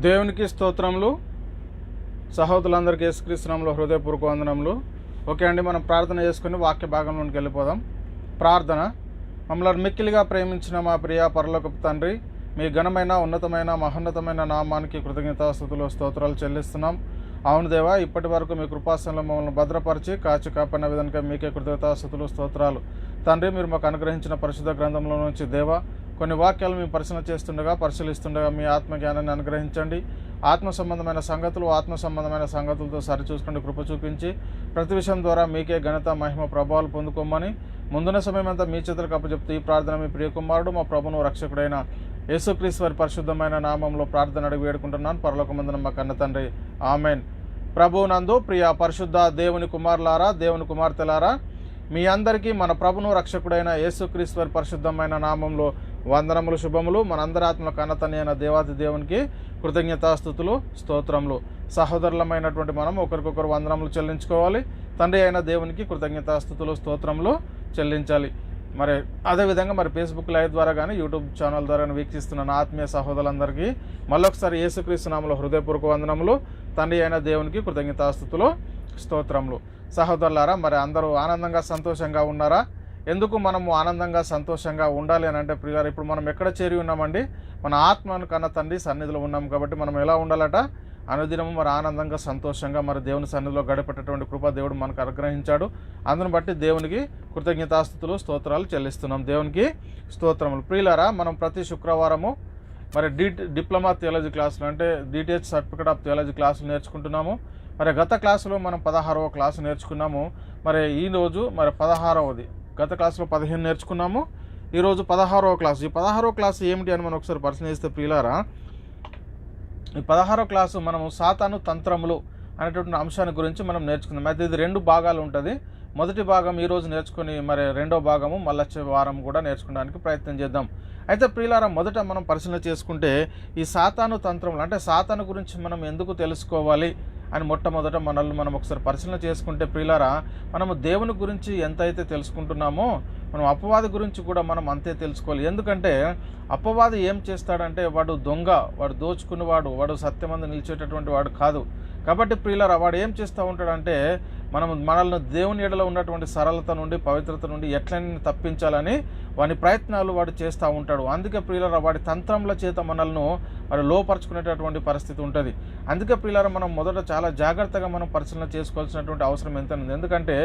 దేవునికి స్తోత్రములు. సహోదరులందరికీ యేసుక్రీస్తు నామములో హృదయపూర్వక వందనములు. ఓకే అండి, మనం ప్రార్థన చేసుకుని వాక్య భాగంలోనికి వెళ్ళిపోదాం. ప్రార్థన. మమ్మల్ని మిక్కిలిగా ప్రేమించిన మా ప్రియ పరలోకపు తండ్రి, మీ ఘనమైన ఉన్నతమైన మహోన్నతమైన నామానికి కృతజ్ఞతాస్తుతులు స్తోత్రాలు చెల్లిస్తున్నాం. అవును దేవా, ఇప్పటి వరకు మీ కృపాసనంలో మమ్మల్ని భద్రపరిచి కాచి కాపాడిన విధంగా మీకే కృతజ్ఞతాస్తుతులు స్తోత్రాలు. తండ్రి, మీరు మాకు అనుగ్రహించిన పరిశుద్ధ గ్రంథంలో నుంచి దేవా కొన్ని వాక్యాలు మేము పరిశీలిస్తుండగా మీ ఆత్మజ్ఞానాన్ని అనుగ్రహించండి. ఆత్మ సంబంధమైన సంగతులతో సరిచూసుకుని కృప చూపించి ప్రతి విషయం ద్వారా మీకే ఘనత మహిమ ప్రభావాలు పొందుకోమని ముందున్న సమయం అంతా మీ చేతులకు అప్పచెప్తూ ఈ ప్రార్థన మీ ప్రియకుమారుడు మా ప్రభువును రక్షకుడైన యేసుక్రీస్తు వారి పరిశుద్ధమైన నామంలో ప్రార్థన అడిగి వేడుకుంటున్నాను. పరలోకమందున మా కన్న తండ్రి, ఆమెన్. ప్రభువునందు ప్రియ పరిశుద్ధ దేవుని కుమారులారా, దేవుని కుమార్తెలారా, మీ అందరికీ మన ప్రభును రక్షకుడైన యేసుక్రీస్తు వారి పరిశుద్ధమైన నామంలో వందనములు, శుభములు. మనందరి ఆత్మల కన్నతని అయిన దేవాది దేవునికి కృతజ్ఞతాస్తుతులు స్తోత్రములు. సహోదరులమైనటువంటి మనం ఒకరికొకరు వందనములు చెల్లించుకోవాలి. తండ్రి అయిన దేవునికి కృతజ్ఞతాస్తుతులు స్తోత్రములు చెల్లించాలి. మరి అదేవిధంగా ఫేస్బుక్ లైవ్ ద్వారా కానీ యూట్యూబ్ ఛానల్ ద్వారా వీక్షిస్తున్న నా ఆత్మీయ సహోదరులందరికీ మళ్ళొకసారి యేసుక్రీస్తు నామములో హృదయపూర్వక వందనములు. తండ్రి అయిన దేవునికి కృతజ్ఞతాస్తుతులు స్తోత్రములు. సహోదరులారా, మరి అందరూ ఆనందంగా సంతోషంగా ఉన్నారా? ఎందుకు మనము ఆనందంగా సంతోషంగా ఉండాలి అని అంటే ప్రియులారా, ఇప్పుడు మనం ఎక్కడ చేరి ఉన్నామండి? మన ఆత్మను కన్న తండ్రి సన్నిధిలో ఉన్నాం. కాబట్టి మనం ఎలా ఉండాలట? అనుదినము మరి ఆనందంగా సంతోషంగా మరి దేవుని సన్నిధిలో గడిపేటటువంటి కృప దేవుడు మనకు అనుగ్రహించాడు. అందును బట్టి దేవునికి కృతజ్ఞతాస్తుతులు స్తోత్రాలు చెల్లిస్తున్నాం. దేవునికి స్తోత్రములు. ప్రియులారా, మనం ప్రతి శుక్రవారము మరి డిప్లొమా థియాలజీ క్లాసులు అంటే డిటిహెచ్ సర్టిఫికేట్ ఆఫ్ థియాలజీ క్లాసులు నేర్చుకుంటున్నాము. మరి గత క్లాసులో మనం 16వ క్లాసు నేర్చుకున్నాము. మరి ఈరోజు మరి 16వది. గత క్లాసులో 15 నేర్చుకున్నాము. ఈరోజు 16వ క్లాసు. ఈ 16వ క్లాసు ఏమిటి అని మనం ఒకసారి పరిశీలిస్తే ప్రియులారా, ఈ 16వ క్లాసు మనము సాతాను తంత్రములు అనేటువంటి అంశాన్ని గురించి మనం నేర్చుకుందాం. అయితే ఇది 2 భాగాలు ఉంటుంది. మొదటి భాగం ఈరోజు నేర్చుకుని మరి రెండో భాగము మళ్ళొచ్చే వారం కూడా నేర్చుకోవడానికి ప్రయత్నం చేద్దాం. అయితే ప్రియులారా, మొదట మనం పరిశీలన చేసుకుంటే ఈ సాతాను తంత్రములు అంటే సాతాను గురించి మనం ఎందుకు తెలుసుకోవాలి అని మొట్టమొదట మనల్ని మనం ఒకసారి పరిశీలన చేసుకుంటే ప్రియులారా, మనము దేవుని గురించి ఎంతైతే తెలుసుకుంటున్నామో మనం అపవాది గురించి కూడా మనం అంతే తెలుసుకోవాలి. ఎందుకంటే అపవాది ఏం చేస్తాడంటే వాడు దొంగ, వాడు దోచుకునేవాడు, వాడు సత్యమందు నిలిచేటటువంటి వాడు కాదు. కాబట్టి ప్రియులారా, వాడు ఏం చేస్తూ ఉంటాడంటే మనల్ని దేవుని ఎడలో ఉన్నటువంటి సరళత నుండి, పవిత్రత నుండి ఎట్లనే తప్పించాలని వాని ప్రయత్నాలు వాడు చేస్తూ ఉంటాడు. అందుకే ప్రియులారా, వాడి తంత్రముల చేత మనల్ని మరి లోపరుచుకునేటటువంటి పరిస్థితి ఉంటుంది. అందుకే ప్రియులారా, మనం మొదట చాలా జాగ్రత్తగా మనం పరిశీలన చేసుకోవాల్సినటువంటి అవసరం ఎంత ఉంది. ఎందుకంటే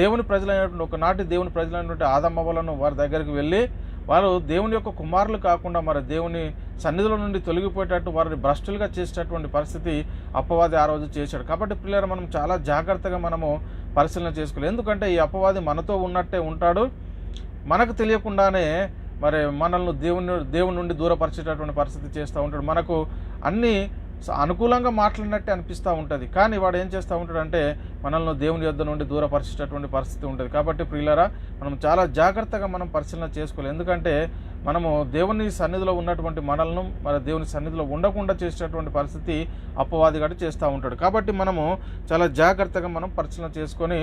దేవుని ప్రజలైనటువంటి ఒకనాటి దేవుని ప్రజలైనటువంటి ఆదమవ్వలను వారి దగ్గరికి వెళ్ళి వారు దేవుని యొక్క కుమారులు కాకుండా మరి దేవుని సన్నిధిలో నుండి తొలగిపోయేటట్టు వారిని భ్రష్టులుగా చేసేటటువంటి పరిస్థితి అపవాది ఆ రోజు చేశాడు. కాబట్టి పిల్లలు మనం చాలా జాగ్రత్తగా మనము పరిశీలన చేసుకోవాలి. ఎందుకంటే ఈ అపవాది మనతో ఉన్నట్టే ఉంటాడు. మనకు తెలియకుండానే మరి మనల్ని దేవుని నుండి దూరపరిచేటటువంటి పరిస్థితి చేస్తూ ఉంటాడు. మనకు అన్నీ అనుకూలంగా మాట్లాడినట్టే అనిపిస్తూ ఉంటుంది. కానీ వాడు ఏం చేస్తూ ఉంటాడంటే మనల్ని దేవుని యొద్ద నుండి దూరపరిచేటటువంటి పరిస్థితి ఉంటుంది. కాబట్టి ప్రియులారా, మనం చాలా జాగ్రత్తగా మనం పరిశీలన చేసుకోవాలి. ఎందుకంటే మనము దేవుని సన్నిధిలో ఉన్నటువంటి మనల్ని మరి దేవుని సన్నిధిలో ఉండకుండా చేసేటటువంటి పరిస్థితి అపవాది గడి చేస్తూ ఉంటాడు. కాబట్టి మనము చాలా జాగ్రత్తగా మనం పరిశీలన చేసుకొని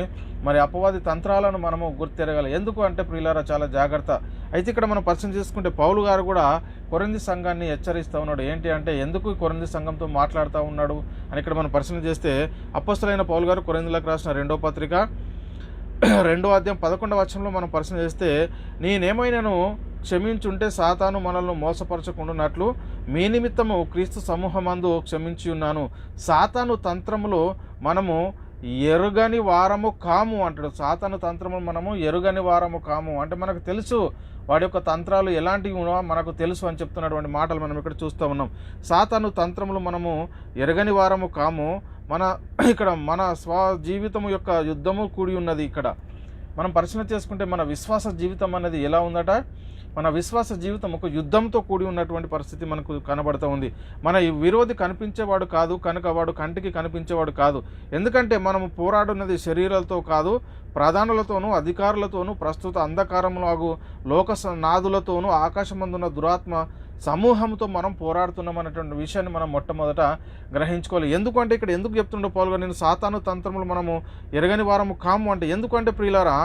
మరి అపవాది తంత్రాలను మనము గుర్తెరగాలి. ఎందుకు అంటే ప్రియులారా, చాలా జాగ్రత్త. అయితే ఇక్కడ మనం పరిశీలన చేసుకుంటే పౌలు గారు కూడా కొరింథీ సంఘాన్ని హెచ్చరిస్తూ ఉన్నాడు. ఏంటి అంటే ఎందుకు కొరింథీ సంఘంతో మాట్లాడుతూ ఉన్నాడు అని ఇక్కడ మనం పరిశీలన చేస్తే అపొస్తలుడైన పౌలు గారు కొరింథీయులకు రాసిన 2వ పత్రిక 2వ అధ్యాయం 11వ వచనంలో మనం పరిశీలన చేస్తే, నేనేమైనాను క్షమించుంటే సాతాను మనల్ని మోసపరచకుండానట్లు మీ నిమిత్తము క్రీస్తు సమూహమందు క్షమించి ఉన్నాను. సాతాను తంత్రములు మనము ఎరుగని వారము కాము అంటాడు. సాతాను తంత్రములు మనము ఎరుగని వారము కాము అంటే మనకు తెలుసు వాడి యొక్క తంత్రాలు ఎలాంటివి మనకు తెలుసు అని చెప్తున్నటువంటి మాటలు మనం ఇక్కడ చూస్తూ ఉన్నాం. సాతాను తంత్రములు మనము ఎరగని వారము కాము. మన జీవితము యొక్క యుద్ధము కూడి ఉన్నది. ఇక్కడ మనం పరిశీలన చేసుకుంటే మన విశ్వాస జీవితం అనేది ఎలా ఉందట? మన విశ్వాస జీవితం ఒక యుద్ధంతో కూడి ఉన్నటువంటి పరిస్థితి మనకు కనబడుతూ ఉంది. మన విరోధి కనిపించేవాడు కాదు కనుక వాడు కంటికి కనిపించేవాడు కాదు. ఎందుకంటే మనము పోరాడున్నది శరీరాలతో కాదు, ప్రధానులతోనూ అధికారులతోనూ ప్రస్తుత అంధకారములాగు నాదులతోనూ ఆకాశమందున్న దురాత్మ సమూహంతో మనం పోరాడుతున్నాం అనేటువంటి విషయాన్ని మనం మొట్టమొదట గ్రహించుకోవాలి. ఎందుకంటే ఇక్కడ ఎందుకు చెప్తుండో పౌలు గారు, నేను సాతాను తంత్రములు మనము ఎరగని వారము కాము అంటే, ఎందుకంటే ప్రియులారా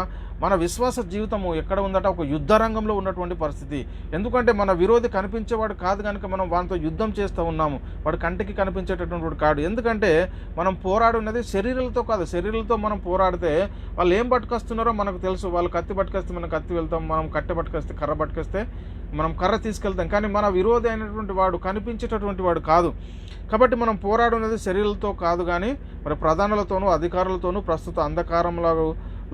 మన విశ్వాస జీవితము ఎక్కడ ఉందట, ఒక యుద్ధ రంగంలో ఉన్నటువంటి పరిస్థితి. ఎందుకంటే మన విరోధి కనిపించేవాడు కాదు కనుక మనం వానితో యుద్ధం చేస్తూ ఉన్నాము. వాడు కంటికి కనిపించేటటువంటి కాడు. ఎందుకంటే మనం పోరాడున్నది శరీరాలతో కాదు. శరీరాలతో మనం పోరాడితే వాళ్ళు ఏం పట్టుకొస్తున్నారో మనకు తెలుసు. వాళ్ళు కత్తి పట్టుకొస్తే మనం కత్తి వెళ్తాం, మనం కట్టె పట్టుకొస్తే కర్ర పట్టుకొస్తే మనం కర్ర తీసుకెళ్తాం. కానీ మన విరోధి అయినటువంటి వాడు కనిపించేటటువంటి వాడు కాదు. కాబట్టి మనం పోరాడున్నది శరీరాలతో కాదు కానీ మరి ప్రధానులతోనూ అధికారులతోనూ ప్రస్తుత అంధకారంలాగా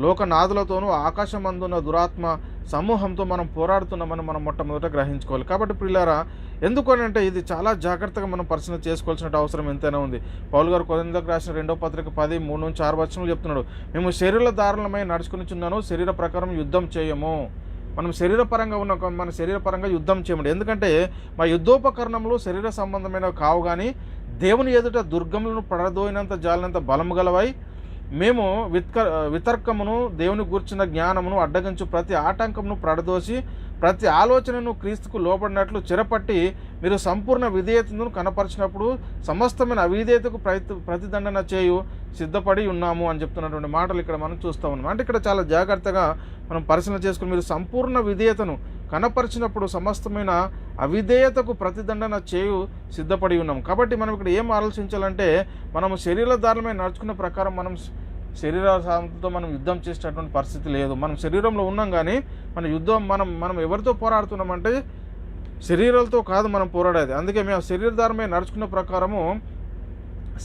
లోకనాథులతోనూ ఆకాశమందున్న దురాత్మ సమూహంతో మనం పోరాడుతున్నామని మనం మొట్టమొదట గ్రహించుకోవాలి. కాబట్టి ప్రియులారా, ఎందుకనంటే ఇది చాలా జాగ్రత్తగా మనం పరిశీలన చేసుకోవాల్సిన అవసరం ఎంతైనా ఉంది. పౌలు గారు కొరింథీయులకు రాసిన 2వ పత్రిక 10:3-6 వచనాలు చెప్తున్నాడు, మేము శరీర దారులమై నడుచుకునిచున్నాను, శరీర ప్రకారం యుద్ధం చేయము. మనం శరీరపరంగా మన శరీరపరంగా యుద్ధం చేయమండి. ఎందుకంటే మా యుద్ధోపకరణములు శరీర సంబంధమైనవి కావు కానీ దేవుని ఎదుట దుర్గములను పడదోయినంత జాలినంత బలము గలవై మేము వితర్కమును దేవుని గూర్చిన జ్ఞానమును అడ్డగించు ప్రతి ఆటంకమును పడదోసి ప్రతి ఆలోచనను క్రీస్తుకు లోబడినట్లు చెరపట్టి మీరు సంపూర్ణ విధేయతను కనపరిచినప్పుడు సమస్తమైన అవిధేయతకు ప్రతిదండన చేయు సిద్ధపడి ఉన్నాము అని చెప్తున్నటువంటి మాటలు ఇక్కడ మనం చూస్తూ ఉన్నాం. అంటే ఇక్కడ చాలా జాగ్రత్తగా మనం పరిశీలన చేసుకుని మీరు సంపూర్ణ విధేయతను కనపరిచినప్పుడు సమస్తమైన అవిధేయతకు ప్రతిదండన చేయు సిద్ధపడి ఉన్నాం. కాబట్టి మనం ఇక్కడ ఏం ఆలోచించాలంటే, మనము శరీరధారులమై నడుచుకున్న ప్రకారం మనం శరీర సాధనతో మనం యుద్ధం చేసేటటువంటి పరిస్థితి లేదు. మనం శరీరంలో ఉన్నాం కానీ మన యుద్ధం మనం ఎవరితో పోరాడుతున్నామంటే శరీరాలతో కాదు మనం పోరాడేది. అందుకే మేము శరీరధారమై నడుచుకున్న ప్రకారము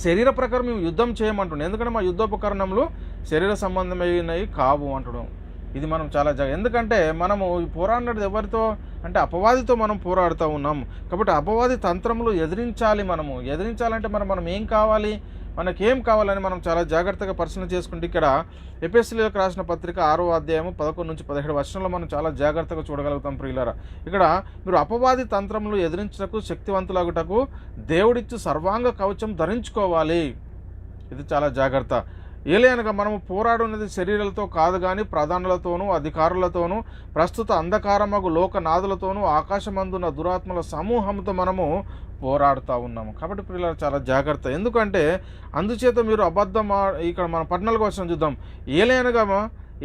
శరీర ప్రకారం మేము యుద్ధం చేయమంటున్నాం. ఎందుకంటే మా యుద్ధోపకరణములు శరీర సంబంధమైనవి కావు అంటున్నాం. ఇది మనం చాలా ఎందుకంటే మనము పోరాడినది ఎవరితో అంటే అపవాదితో మనం పోరాడుతూ ఉన్నాము. కాబట్టి అపవాది తంత్రములు ఎదిరించాలంటే మనం ఏం కావాలి, మనకేం కావాలని మనం చాలా జాగ్రత్తగా పరిశీలన చేసుకుంటే ఇక్కడ ఎఫెసీయులకు రాసిన పత్రిక 6వ అధ్యాయము 11-17 వచనంలో మనం చాలా జాగ్రత్తగా చూడగలుగుతాం. ప్రియులారా, ఇక్కడ మీరు అపవాది తంత్రములు ఎదిరించుటకు శక్తివంతులగుటకు దేవుడిచ్చు సర్వాంగ కవచం ధరించుకోవాలి. ఇది చాలా జాగ్రత్త. ఏలయనగా మనము పోరాడున్నది శరీరాలతో కాదు కానీ ప్రధానులతోనూ అధికారులతోనూ ప్రస్తుత అంధకారమగు లోకనాథులతోనూ ఆకాశమందున్న దురాత్మల సమూహంతో మనము పోరాడుతూ ఉన్నాము. కాబట్టి పిల్లలు చాలా జాగ్రత్త. ఎందుకంటే అందుచేత మీరు ఇక్కడ మన 14వ వచనం చూద్దాం.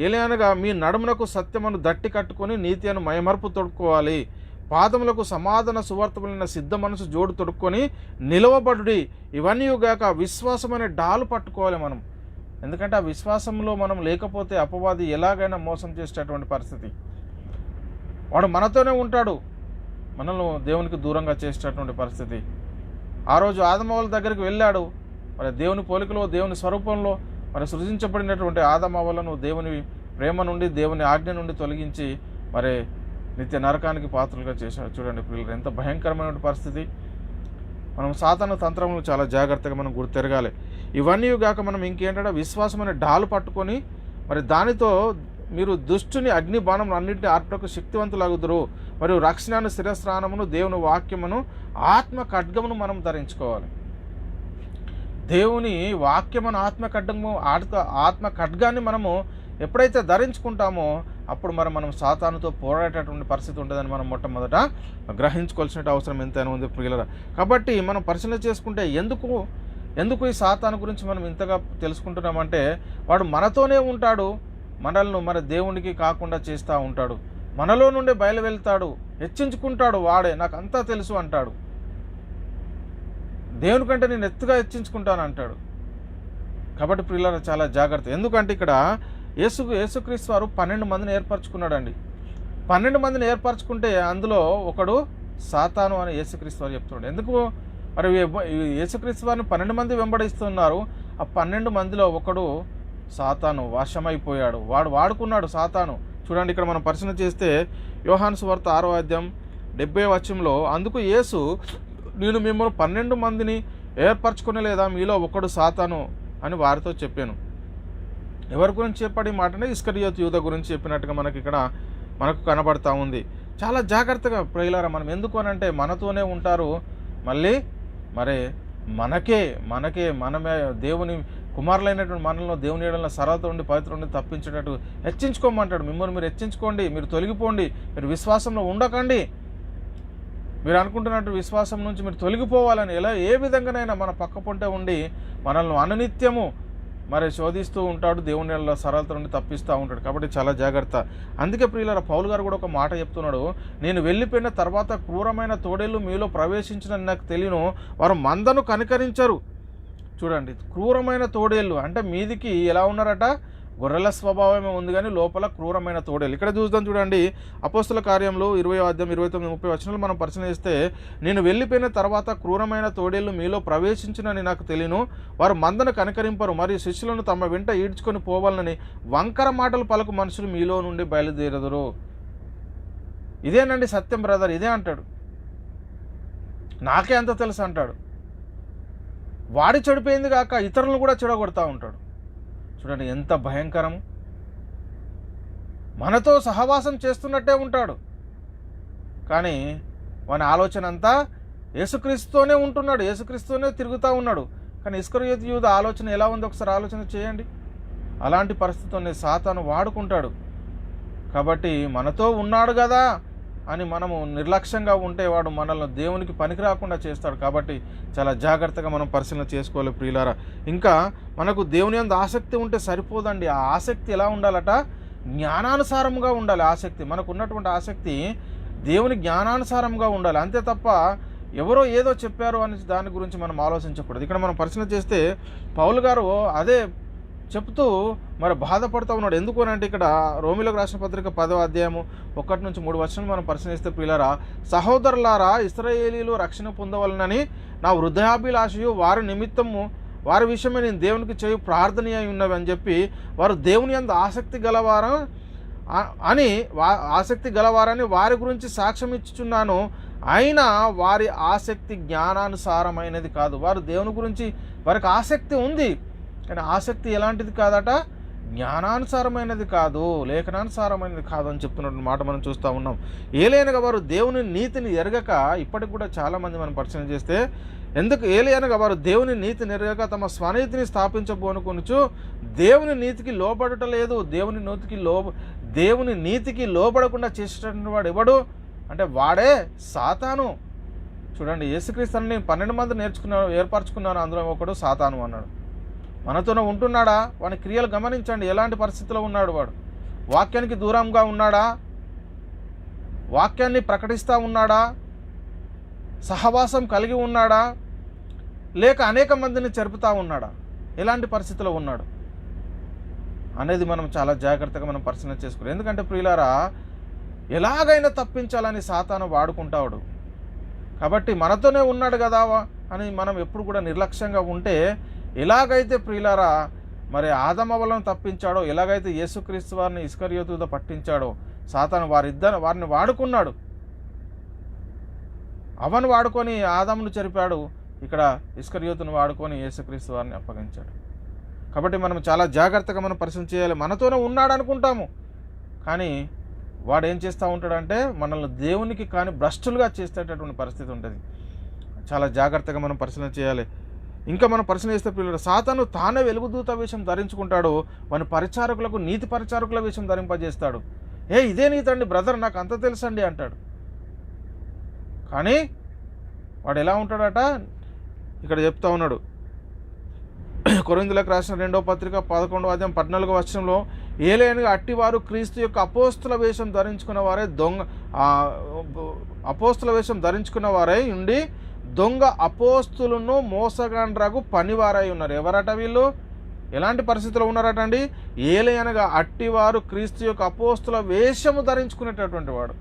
ఏలయనగా మీ నడుమునకు సత్యమును దట్టి కట్టుకొని నీతి అను మైమర్పు తొడుక్కోవాలి, పాదములకు సమాధాన సువార్తములైన సిద్ధ మనసు జోడు తొడుక్కొని నిలవబడుడి, ఇవన్నీ గాక విశ్వాసమనే డాలు పట్టుకోవాలి మనం. ఎందుకంటే ఆ విశ్వాసంలో మనం లేకపోతే అపవాది ఎలాగైనా మోసం చేసేటటువంటి పరిస్థితి. వాడు మనతోనే ఉంటాడు, మనల్ని దేవునికి దూరంగా చేసేటటువంటి పరిస్థితి. ఆ రోజు ఆదమవ్వల దగ్గరికి వెళ్ళాడు. మరి దేవుని పోలికలో దేవుని స్వరూపంలో మరి సృజించబడినటువంటి ఆదమవ్వలను దేవుని ప్రేమ నుండి దేవుని ఆజ్ఞ నుండి తొలగించి మరి నిత్య నరకానికి పాత్రలుగా చేశాడు. చూడండి పిల్లలు, ఎంత భయంకరమైన పరిస్థితి. మనం సాతాను తంత్రములు చాలా జాగ్రత్తగా మనం గుర్తెరగాలి. ఇవన్నీ గాక మనం ఇంకేంటంటే విశ్వాసమైన డాలు పట్టుకొని మరి దానితో మీరు దుష్టుని అగ్ని బాణం అన్నింటినీ ఆర్పటకు శక్తివంతులగుదురు. మరియు రక్షణను శిరస్నానమును దేవుని వాక్యమును ఆత్మ ఖడ్గమును మనం ధరించుకోవాలి. దేవుని వాక్యమును ఆత్మ ఖడ్గాన్ని మనము ఎప్పుడైతే ధరించుకుంటామో అప్పుడు మనం సాతానుతో పోరాడేటటువంటి పరిస్థితి ఉంటుందని మనం మొట్టమొదట గ్రహించుకోవాల్సిన అవసరం ఎంతైనా ఉంది ప్రియులారా. కాబట్టి మనం పరిశీలన చేసుకుంటే ఎందుకు ఈ సాతాను గురించి మనం ఇంతగా తెలుసుకుంటున్నామంటే, వాడు మనతోనే ఉంటాడు, మనల్ని మన దేవునికి కాకుండా చేస్తూ ఉంటాడు, మనలో నుండి బయలు వెళ్తాడు, హెచ్చించుకుంటాడు. వాడే నాకు అంతా తెలుసు అంటాడు, దేవుని కంటే నేను ఎత్తుగా హెచ్చించుకుంటాను అంటాడు. కాబట్టి ప్రియులారా చాలా జాగ్రత్త. ఎందుకంటే ఇక్కడ యేసుక్రీస్తు వారు 12 మందిని ఏర్పరచుకున్నాడండి. 12 మందిని ఏర్పరచుకుంటే అందులో ఒకడు సాతాను అని యేసుక్రీస్తు వారు చెప్తున్నాడు. ఎందుకు మరి యేసుక్రీస్తు వారిని 12 మంది వెంబడిస్తున్నారు. ఆ 12 మందిలో ఒకడు సాతాను వశమైపోయాడు. వాడు వాడుకున్నాడు సాతాను. చూడండి, ఇక్కడ మనం పరిశీలన చేస్తే యోహాను సువార్త 6వ అధ్యాయం 70వ వచనంలో, అందుకు యేసు నేను మిమ్మల్ని 12 మందిని ఏర్పరచుకునేలేదా, మీలో ఒకడు సాతాను అని వారితో చెప్పాను. ఎవరి గురించి చెప్పాడు ఈ మాటనే? ఇస్కరియోతు యూదా గురించి చెప్పినట్టుగా మనకు కనబడతా ఉంది. చాలా జాగ్రత్తగా ప్రియులారా, మనం ఎందుకు అనంటే మనతోనే ఉంటారు, మళ్ళీ మనమే కుమారులైనటువంటి మనలో దేవుని ఎడల సరళత ఉండి పవిత్ర ఉండి తప్పించేటట్టు హెచ్చించుకోమంటాడు. మిమ్మల్ని మీరు హెచ్చించుకోండి, మీరు తొలగిపోండి, మీరు విశ్వాసంలో ఉండకండి. మీరు అనుకుంటున్నట్టు విశ్వాసం నుంచి మీరు తొలగిపోవాలని ఏ విధంగానైనా మన పక్క పొంటే ఉండి మనల్ని అనునిత్యము మరి శోధిస్తూ ఉంటాడు, దేవుని ఎడల సరళత నుండి తప్పిస్తూ ఉంటాడు. కాబట్టి చాలా జాగ్రత్త. అందుకే ప్రియులారా, పౌలు గారు కూడా ఒక మాట చెప్తున్నాడు, నేను వెళ్ళిపోయిన తర్వాత క్రూరమైన తోడేళ్ళు మీలో ప్రవేశించిన నాకు తెలియను, వారు మందను కనికరించరు. చూడండి, క్రూరమైన తోడేళ్ళు అంటే మీదికి ఎలా ఉన్నారట, గొర్రెల స్వభావమే ఉంది కానీ లోపల క్రూరమైన తోడేళ్ళు. ఇక్కడ చూద్దాం చూడండి, అపోస్తుల కార్యంలో 20వ అధ్యాయం 29-30 వచనాలు మనం పరిశీలన చేస్తే, నేను వెళ్ళిపోయిన తర్వాత క్రూరమైన తోడేళ్ళు మీలో ప్రవేశించినని నాకు తెలియను, వారు మందను కనికరింపరు, మరియు శిష్యులను తమ వెంట ఈడ్చుకొని పోవాలని వంకర మాటలు పలుకు మనుషులు మీలో నుండి బయలుదేరదురు. ఇదేనండి సత్యం బ్రదర్, ఇదే అంటాడు. నాకే అంత తెలుసు అంటాడు. వాడి చెడిపోయింది కాక ఇతరులను కూడా చెడగొడతా ఉంటాడు. చూడండి ఎంత భయంకరము. మనతో సహవాసం చేస్తున్నట్టే ఉంటాడు, కానీ వాని ఆలోచన అంతా యేసుక్రీస్తుతోనే ఉంటున్నాడు, యేసుక్రీస్తుతోనే తిరుగుతూ ఉన్నాడు. కానీ ఇస్కరియోతు యూదా ఆలోచన ఎలా ఉంది ఒకసారి ఆలోచన చేయండి. అలాంటి పరిస్థితుల్ని సాతాను వాడుకుంటాడు. కాబట్టి మనతో ఉన్నాడు కదా అని మనము నిర్లక్ష్యంగా ఉంటే వాడు మనల్ని దేవునికి పనికి రాకుండా చేస్తాడు. కాబట్టి చాలా జాగ్రత్తగా మనం పరిశీలన చేసుకోవాలి ప్రియులారా. ఇంకా మనకు దేవుని యందు ఆసక్తి ఉంటే సరిపోదండి. ఆ ఆసక్తి ఎలా ఉండాలట, జ్ఞానానుసారంగా ఉండాలి. ఆసక్తి మనకు ఉన్నటువంటి ఆసక్తి దేవుని జ్ఞానానుసారంగా ఉండాలి, అంతే తప్ప ఎవరో ఏదో చెప్పారు అని దాని గురించి మనం ఆలోచించకూడదు. ఇక్కడ మనం పరిశీలన చేస్తే పౌలు గారు అదే చెప్తూ మరి బాధపడుతూ ఉన్నాడు. ఎందుకు అంటే ఇక్కడ రోమిలకు రాసిన పత్రిక 10వ అధ్యాయము 1-3 వచనం మనం పరిశీలిస్తే ప్రియులారా, సహోదరులారా, ఇశ్రాయేలీలు రక్షణ పొందవలనని నా హృదయాభిలాషయు వారి నిమిత్తము వారి విషయమే నేను దేవునికి చేయు ప్రార్థన అయి ఉన్నవి అని చెప్పి, వారు దేవుని యందు ఆసక్తి గలవారని వారి గురించి సాక్ష్యం ఇచ్చుచున్నాను. అయినా వారి ఆసక్తి జ్ఞానానుసారమైనది కాదు. వారు దేవుని గురించి వారికి ఆసక్తి ఉంది, కానీ ఆసక్తి ఎలాంటిది కాదట, జ్ఞానానుసారమైనది కాదు, లేఖనానుసారమైనది కాదు అని చెప్తున్నటువంటి మాట మనం చూస్తూ ఉన్నాం. ఏలైనగా వారు దేవుని నీతిని ఎరగక, ఇప్పటికి కూడా చాలామంది మనం పరిశీలన చేస్తే, ఎందుకు ఏలైనగా వారు దేవుని నీతిని ఎరగక తమ స్వనీతిని స్థాపించబోనుకొనుచు దేవుని నీతికి లోబడట లేదు. దేవుని నీతికి లోబడకుండా చేసేటటువంటి వాడు ఎవడు అంటే వాడే సాతాను. చూడండి, యేసుక్రీస్తుని 12 మంది ఏర్పరచుకున్నాను, అందులో ఒకడు సాతాను అన్నాడు. మనతోనే ఉంటున్నాడా? వాని క్రియలు గమనించండి, ఎలాంటి పరిస్థితిలో ఉన్నాడు వాడు. వాక్యానికి దూరంగా ఉన్నాడా? వాక్యాన్ని ప్రకటిస్తూ ఉన్నాడా? సహవాసం కలిగి ఉన్నాడా? లేక అనేక మందిని చెరుపుతూ ఉన్నాడా? ఎలాంటి పరిస్థితిలో ఉన్నాడు అనేది మనం చాలా జాగ్రత్తగా మనం పరిశీలన చేసుకోవాలి. ఎందుకంటే ప్రియులారా, ఎలాగైనా తప్పించాలని సాతాను వాడుకుంటాడు. కాబట్టి మనతోనే ఉన్నాడు కదా అని మనం ఎప్పుడు కూడా నిర్లక్ష్యంగా ఉంటే, ఎలాగైతే ప్రియులారా మరి ఆదమవలను తప్పించాడో, ఎలాగైతే యేసుక్రీస్తు వారిని ఇస్కరియోతుతో పట్టించాడో, సాతాను వారిని వాడుకున్నాడు. అవను వాడుకొని ఆదామును చెరిపాడు, ఇక్కడ ఇస్కరియోతును వాడుకొని యేసుక్రీస్తు వారిని అప్పగించాడు. కాబట్టి మనం చాలా జాగ్రత్తగా మనం పరిశీలన చేయాలి. మనతోనే ఉన్నాడు అనుకుంటాము, కానీ వాడు ఏం చేస్తూ ఉంటాడంటే మనల్ని దేవునికి కానీ భ్రష్టులుగా చేసేటటువంటి పరిస్థితి ఉంటుంది. చాలా జాగ్రత్తగా మనం పరిశీలన చేయాలి. ఇంకా మనం పరిశీలన చేస్తే పిల్లలు, సాతాను తానే వెలుగుదూత వేషం ధరించుకుంటాడు, మన పరిచారకులకు నీతి పరిచారకుల వేషం ధరింపజేస్తాడు. ఇదే నీతి అండి బ్రదర్, నాకు అంత తెలుసండి అంటాడు. కానీ వాడు ఎలా ఉంటాడట, ఇక్కడ చెప్తా ఉన్నాడు, కొరింథీయులకు రాసిన 2వ పత్రిక 11వ అధ్యాయం 14వ వచనంలో, ఏలైనగా అట్టివారు క్రీస్తు యొక్క అపోస్తుల వేషం ధరించుకున్న వారే అపోస్తుల వేషం ధరించుకున్న వారై ఉండి దొంగ అపోస్తులను మోసగాండ్రకు పనివారై ఉన్నారు. ఎవరట వీళ్ళు? ఎలాంటి పరిస్థితుల్లో ఉన్నారట అండి? ఏలైనగా అట్టివారు క్రీస్తు యొక్క అపోస్తుల వేషము ధరించుకునేటటువంటి వాడు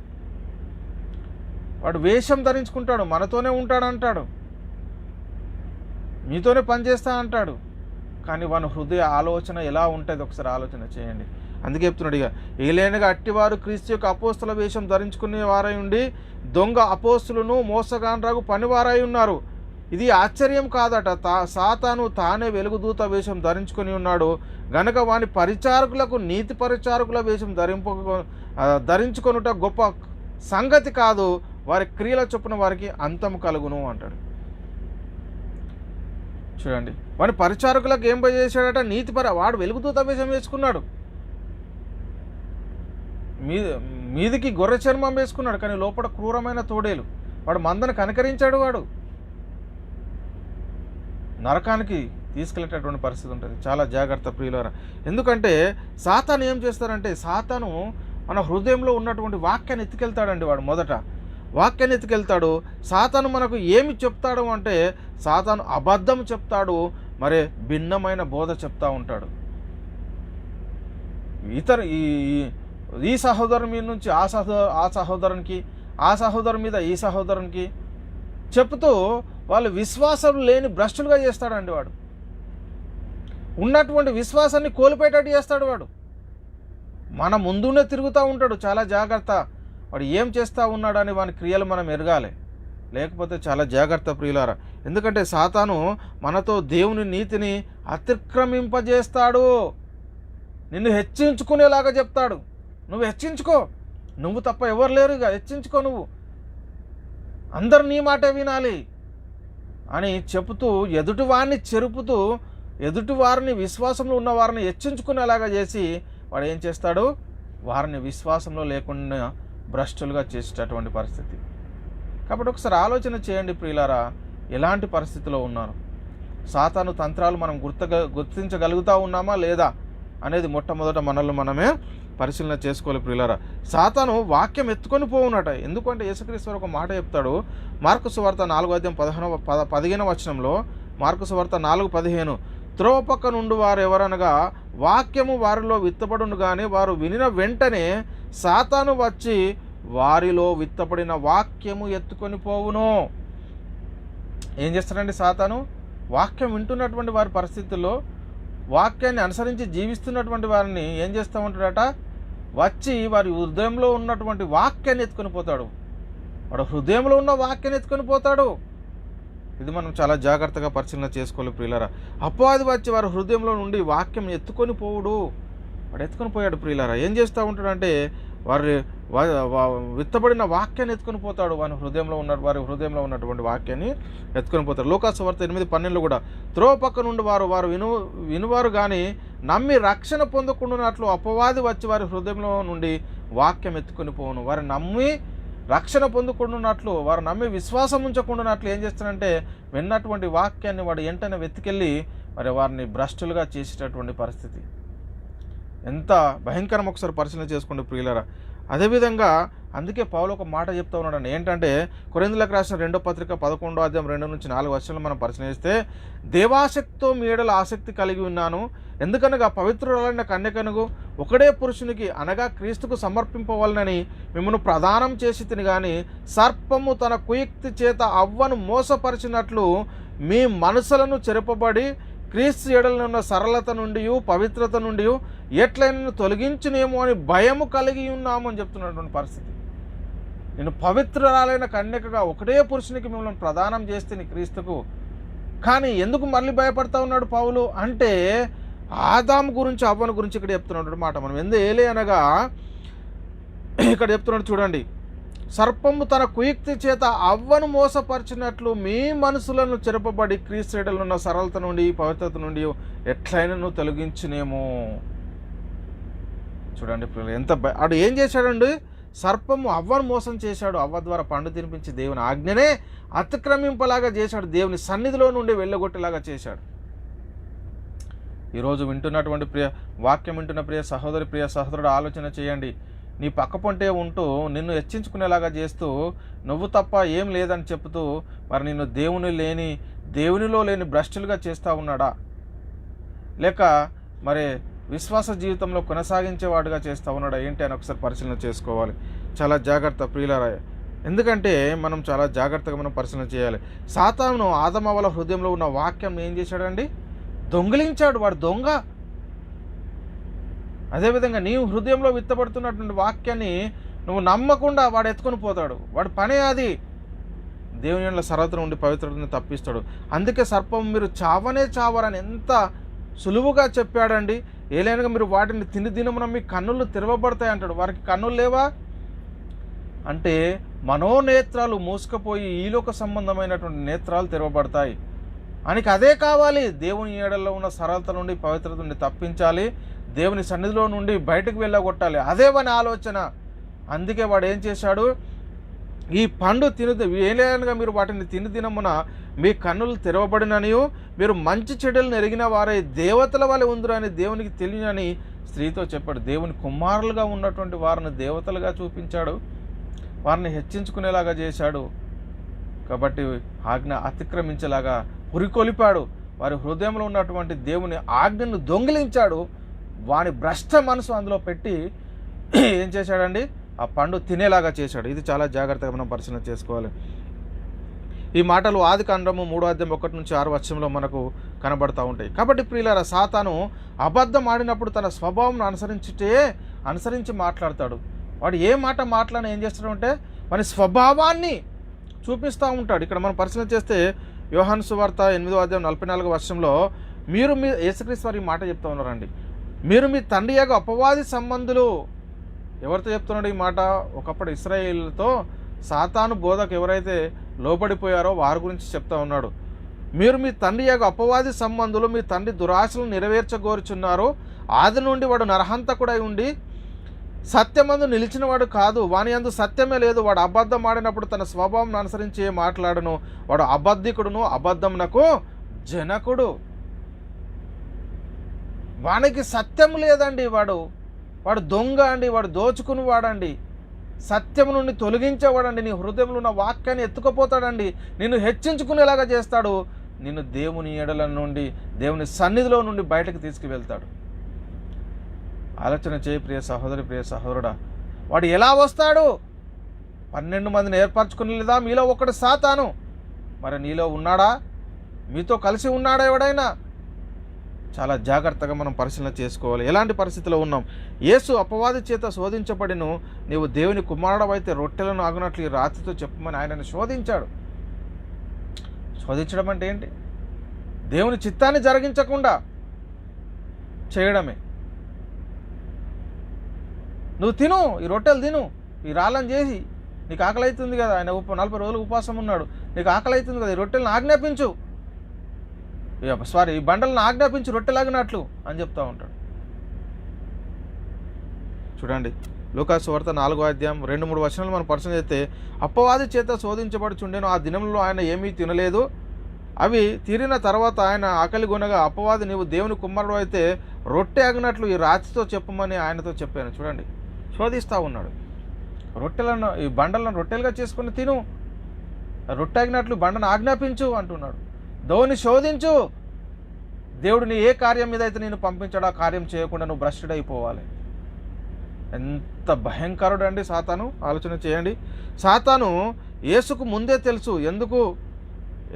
వేషం ధరించుకుంటాడు, మనతోనే ఉంటాడు అంటాడు, మీతోనే పనిచేస్తా అంటాడు. కానీ వాని హృదయ ఆలోచన ఎలా ఉంటుంది ఒకసారి ఆలోచన చేయండి. అందుకే చెప్తున్నాడు, ఇక ఏలైనగా అట్టివారు క్రీస్తు యొక్క అపోస్తుల వేషం ధరించుకునే వారై ఉండి దొంగ అపోస్తులను మోసగాండ్రకు పనివారై ఉన్నారు. ఇది ఆశ్చర్యం కాదట, సాతాను తానే వెలుగుదూత వేషం ధరించుకొని ఉన్నాడు గనక వాని పరిచారకులకు నీతి పరిచారకుల వేషం ధరించుకొనుట గొప్ప సంగతి కాదు, వారి క్రియల చొప్పున వారికి అంతం కలుగును అంటాడు. చూడండి, వాని పరిచారకులకు ఏం చేశాడట, వాడు వెలుగుదూత వేషం వేసుకున్నాడు, మీదికి గొర్రె చర్మం వేసుకున్నాడు, కానీ లోపల క్రూరమైన తోడేలు. వాడు మందను కనకరించాడు, వాడు నరకానికి తీసుకెళ్ళేటటువంటి పరిస్థితి ఉంటుంది. చాలా జాగ్రత్త ప్రియులారా. ఎందుకంటే సాతాను ఏం చేస్తారంటే, సాతాను మన హృదయంలో ఉన్నటువంటి వాక్యాన్ని ఎత్తుకెళ్తాడండి. వాడు మొదట వాక్యాన్ని ఎత్తుకెళ్తాడు. సాతాను మనకు ఏమి చెప్తాడు అంటే, సాతాను అబద్ధం చెప్తాడు, మరే భిన్నమైన బోధ చెప్తా ఉంటాడు. ఈ సహోదరుని మీద నుంచి ఆ సహోదరునికి, ఆ సహోదరుని మీద ఈ సహోదరునికి చెప్తూ వాళ్ళు విశ్వాసం లేని భ్రష్టులుగా చేస్తాడండి. వాడు ఉన్నటువంటి విశ్వాసాన్ని కోల్పోయేటట్టు చేస్తాడు. వాడు మన ముందునే తిరుగుతూ ఉంటాడు. చాలా జాగ్రత్త. వాడు ఏం చేస్తూ ఉన్నాడని వాని క్రియలు మనం ఎరగాలి. లేకపోతే చాలా జాగ్రత్త ప్రియులారా. ఎందుకంటే సాతాను మనతో దేవుని నీతిని అతిక్రమింపజేస్తాడు. నిన్ను హెచ్చించుకునేలాగా చెప్తాడు. నువ్వు హెచ్చించుకో, నువ్వు తప్ప ఎవరు లేరు, ఇక హెచ్చించుకో, నువ్వు అందరు నీ మాటే వినాలి అని చెబుతూ ఎదుటివారిని చెరుపుతూ ఎదుటివారిని విశ్వాసంలో ఉన్న వారిని హెచ్చించుకునేలాగా చేసి వాడు ఏం చేస్తాడు, వారిని విశ్వాసంలో లేకుండా భ్రష్టులుగా చేసేటటువంటి పరిస్థితి. కాబట్టి ఒకసారి ఆలోచన చేయండి ప్రియులారా, ఎలాంటి పరిస్థితిలో ఉన్నాను, సాతాను తంత్రాలు మనం గుర్తించగలుగుతా ఉన్నామా లేదా అనేది మొట్టమొదట మనల్ని మనమే పరిశీలన చేసుకోవాలి ప్రియులారా. సాతాను వాక్యం ఎత్తుకొని పోవునట. ఎందుకంటే యేసుక్రీస్తు ఒక మాట చెప్తాడు, మార్కు సువార్త 4:15 వచనంలో, మార్కు సువార్త 4:15, త్రోవ పక్క నుండి వారు ఎవరనగా వాక్యము వారిలో విత్తబడును కానీ వారు వినిన వెంటనే సాతాను వచ్చి వారిలో విత్తబడిన వాక్యము ఎత్తుకొని పోవును. ఏం చేస్తాడండి సాతాను? వాక్యం వింటున్నటువంటి వారి పరిస్థితుల్లో వాక్యాన్ని అనుసరించి జీవిస్తున్నటువంటి వారిని ఏం చేస్తూ ఉంటాడట, వచ్చి వారి హృదయంలో ఉన్నటువంటి వాక్యాన్ని ఎత్తుకొని పోతాడు. వాడు హృదయంలో ఉన్న వాక్యాన్ని ఎత్తుకొని పోతాడు. ఇది మనం చాలా జాగ్రత్తగా పరిశీలన చేసుకోవాలి ప్రియులారా. అపవాది వచ్చి వారి హృదయంలో నుండి వాక్యం ఎత్తుకొని పోవుడు. వాడు ఎత్తుకొని పోయాడు ప్రియులారా. ఏం చేస్తూ ఉంటాడంటే వారి విత్తబడిన వాక్యాన్ని ఎత్తుకొని పోతాడు. వారి హృదయంలో ఉన్నటువంటి వాక్యాన్ని ఎత్తుకొని పోతాడు. లోకాసు వార్త 8:12 కూడా, త్రోవ పక్క నుండి వారు వినువారు కానీ నమ్మి రక్షణ పొందకుండానట్లు అపవాది వచ్చి వారి హృదయంలో నుండి వాక్యం ఎత్తుకొని పోవును. వారు నమ్మి రక్షణ పొందకుండానట్లు, వారు నమ్మి విశ్వాసం ఉంచకుండానట్లు ఏం చేస్తానంటే విన్నటువంటి వాక్యాన్ని వాడు వెంటనే వెతికెళ్ళి వారిని భ్రష్టులుగా చేసేటటువంటి పరిస్థితి. ఎంత భయంకరం ఒకసారి పరిశీలన చేసుకోండి ప్రియులారా. అదేవిధంగా అందుకే పౌలు ఒక మాట చెప్తా ఉన్నాడు. ఏంటంటే కొరింథీయులకు రాసిన 2వ పత్రిక 11వ అధ్యాయం 2-4 వచనాలు మనం పరిశీలిస్తే, దేవాసక్తితో మీ యెడల ఆసక్తి కలిగి ఉన్నాను, ఎందుకనగా పవిత్రురాలైన కన్యకను ఒకడే పురుషునికి అనగా క్రీస్తుకు సమర్పింపవలనని మిమ్మల్ని ప్రదానం చేసి తిని గాని సర్పము తన కుయుక్తి చేత అవ్వను మోసపరిచినట్లు మీ మనసులను చెరపబడి క్రీస్తు యెడల ఉన్న సరళత నుండి పవిత్రత నుండి ఎట్లయినా తొలగించునేమో అని భయము కలిగి ఉన్నాము అని చెప్తున్నటువంటి పరిస్థితి. నేను పవిత్రురాలైన కన్యకగా ఒకటే పురుషునికి మిమ్మల్ని ప్రదానం చేస్తే క్రీస్తుకు, కానీ ఎందుకు మళ్ళీ భయపడతా ఉన్నాడు పౌలు అంటే ఆదాము గురించి అవ్వను గురించి ఇక్కడ చెప్తున్నాడు మాట. మనం ఏలే అనగా ఇక్కడ చెప్తున్నాడు చూడండి, సర్పము తన కుయుక్తి చేత అవ్వను మోసపరిచినట్లు మీ మనసులను చెరపబడి క్రీస్తు యెడల ఉన్న సరళత నుండి పవిత్రత నుండి ఎట్లయినా తొలగించునేమో. చూడండి ఎంత ఆడు ఏం చేశాడండి, సర్పము అవ్వను మోసం చేశాడు. అవ్వ ద్వారా పండు తినిపించి దేవుని ఆజ్ఞనే అతిక్రమింపలాగా చేశాడు. దేవుని సన్నిధిలో నుండి వెళ్ళగొట్టేలాగా చేశాడు. ఈరోజు వింటున్నటువంటి వాక్యం వింటున్న ప్రియ సహోదరుడు ఆలోచన చేయండి. నీ పక్క పొంటే ఉంటూ నిన్ను హెచ్చించుకునేలాగా చేస్తూ నువ్వు తప్ప ఏం లేదని చెప్తూ నిన్ను దేవునిలో లేని భ్రష్టులుగా చేస్తూ ఉన్నాడా, లేక విశ్వాస జీవితంలో కొనసాగించేవాడుగా చేస్తూ ఉన్నాడా ఏంటి అని ఒకసారి పరిశీలన చేసుకోవాలి. చాలా జాగ్రత్త ప్రియులారా. ఎందుకంటే మనం చాలా జాగ్రత్తగా మనం పరిశీలన చేయాలి. సాతాను ఆదమవల హృదయంలో ఉన్న వాక్యం ఏం చేశాడండి, దొంగిలించాడు. వాడు దొంగ. అదేవిధంగా నీవు హృదయంలో విత్తబడుతున్నటువంటి వాక్యాన్ని నువ్వు నమ్మకుండా వాడు ఎత్తుకొని పోతాడు. వాడి పనే అది. దేవుని యొక్క సరళత నుండి పవిత్రతను తప్పిస్తాడు. అందుకే సర్పం మీరు చావనే చావరని ఎంత సులువుగా చెప్పాడండి. ఏలైనగా మీరు వాటిని తిని దినమున మీ కన్నులు తెరవబడతాయి అంటాడు. వారికి కన్నులు లేవా అంటే మనోనేత్రాలు మూసుకుపోయి ఈలోక సంబంధమైనటువంటి నేత్రాలు తెరవబడతాయి. ఆయనకి అదే కావాలి. దేవుని ఏడల్లో ఉన్న సరళత నుండి, పవిత్రత నుండి తప్పించాలి, దేవుని సన్నిధిలో నుండి బయటకు వెళ్ళగొట్టాలి. అదే వాని ఆలోచన. అందుకే వాడు ఏం చేశాడు, ఈ పండు ఏలేనగా మీరు వాటిని తినమున మీ కన్నులు తెరవబడిననియు మీరు మంచి చెడులను ఎరిగిన వారై దేవతల వలె ఉందిరు అని దేవునికి తెలియని స్త్రీతో చెప్పాడు. దేవుని కుమారులుగా ఉన్నటువంటి వారిని దేవతలుగా చూపించాడు, వారిని హెచ్చించుకునేలాగా చేశాడు. కాబట్టి ఆజ్ఞ అతిక్రమించేలాగా పురికొలిపాడు. వారి హృదయంలో ఉన్నటువంటి దేవుని ఆజ్ఞను దొంగిలించాడు. వాని భ్రష్ట మనసు అందులో పెట్టి ఏం చేశాడండి, ఆ పండు తినేలాగా చేశాడు. ఇది చాలా జాగ్రత్తగా మనం పరిశీలన చేసుకోవాలి. ఈ మాటలు ఆదికాండము 3:1-6 మనకు కనబడతా ఉంటాయి. కాబట్టి ప్రియులారా, సాతాను అబద్ధం ఆడినప్పుడు తన స్వభావం అనుసరించి మాట్లాడతాడు. వాడు ఏ మాట మాట్లాడినా ఏం చేస్తాడు అంటే వాని స్వభావాన్ని చూపిస్తూ ఉంటాడు. ఇక్కడ మనం పరిశీలన చేస్తే యోహాను సువార్త 8:44 మీరు మీ యేసుక్రీస్తు వారు ఈ మాట చెప్తా ఉన్నారండి. మీరు మీ తండ్రి యొక్క అపవాది సంబంధులు. ఎవరితో చెప్తున్నాడు ఈ మాట? ఒకప్పుడు ఇశ్రాయేలుతో సాతాను బోధకు ఎవరైతే లోబడిపోయారో వారి గురించి చెప్తా ఉన్నాడు. మీరు మీ తండ్రి యొక్క అపవాది సంబంధులు, మీ తండ్రి దురాశలను నెరవేర్చగోరుచున్నారు. ఆది నుండి వాడు నరహంతకుడై ఉండి సత్యమందు నిలిచినవాడు కాదు, వాని యందు సత్యమే లేదు. వాడు అబద్ధం ఆడినప్పుడు తన స్వభావం అనుసరించి మాట్లాడును. వాడు అబద్ధికుడును, అబద్ధమునకు జనకుడు. వానికి సత్యం లేదండి. వాడు దొంగ అండి, వాడు దోచుకుని వాడండి, సత్యం నుండి తొలగించేవాడండి. నీ హృదయంలో ఉన్న వాక్యాన్ని ఎత్తుకుపోతాడండి, నిన్ను హెచ్చించుకునేలాగా చేస్తాడు. నిన్ను దేవుని ఎడల నుండి, దేవుని సన్నిధిలో నుండి బయటకు తీసుకువెళ్తాడు. ఆలోచన చేయి ప్రియ సహోదరి, ప్రియ సహోదరుడా. వాడు ఎలా వస్తాడు? 12 మందిని ఏర్పరచుకుని లేదా మీలో ఒకడు సాతాను. మరి నీలో ఉన్నాడా? మీతో కలిసి ఉన్నాడా ఎవడైనా? చాలా జాగ్రత్తగా మనం పరిశీలన చేసుకోవాలి. ఎలాంటి పరిస్థితిలో ఉన్నాం? యేసు అపవాది చేత శోధించబడిను. నీవు దేవుని కుమారుడవైతే రొట్టెలను ఆగునట్లు ఈ రాతితో చెప్పమని ఆయనను శోధించాడు. శోధించడం అంటే ఏంటి? దేవుని చిత్తాన్ని జరిగించకుండా చేయడమే. నువ్వు తిను, ఈ రొట్టెలు తిను, ఈ రాళ్ళని చేసి, నీకు ఆకలి అవుతుంది కదా, ఆయన 40 రోజులు ఉపవాసం ఉన్నాడు, నీకు ఆకలి అవుతుంది కదా, ఈ రొట్టెలను ఆజ్ఞాపించు, ఈ బండలను ఆజ్ఞాపించు రొట్టెలాగినట్లు అని చెప్తా ఉంటాడు. చూడండి, లూకాసు వార్త 4:2-3 మనం పరిశీలన చేస్తే, అపవాది చేత శోధించబడుచుండెను. ఆ దినంలో ఆయన ఏమీ తినలేదు. అవి తీరిన తర్వాత ఆయన ఆకలి కొనగా, అపవాది నీవు దేవుని కుమారుడు అయితే రొట్టె ఆగినట్లు ఈ రాతితో చెప్పమని ఆయనతో చెప్పాను. చూడండి, శోధిస్తూ ఉన్నాడు. రొట్టెలను, ఈ బండలను రొట్టెలుగా చేసుకుని తిను, రొట్టె ఆగినట్లు బండను ఆజ్ఞాపించు అంటున్నాడు. దేవుని శోధించు. దేవుడిని ఏ కార్యం మీద అయితే నేను పంపించాడో ఆ కార్యం చేయకుండా నువ్వు భ్రష్టుడైపోవాలి. ఎంత భయంకరుడు అండి సాతాను. ఆలోచన చేయండి. సాతాను యేసుకు ముందే తెలుసు.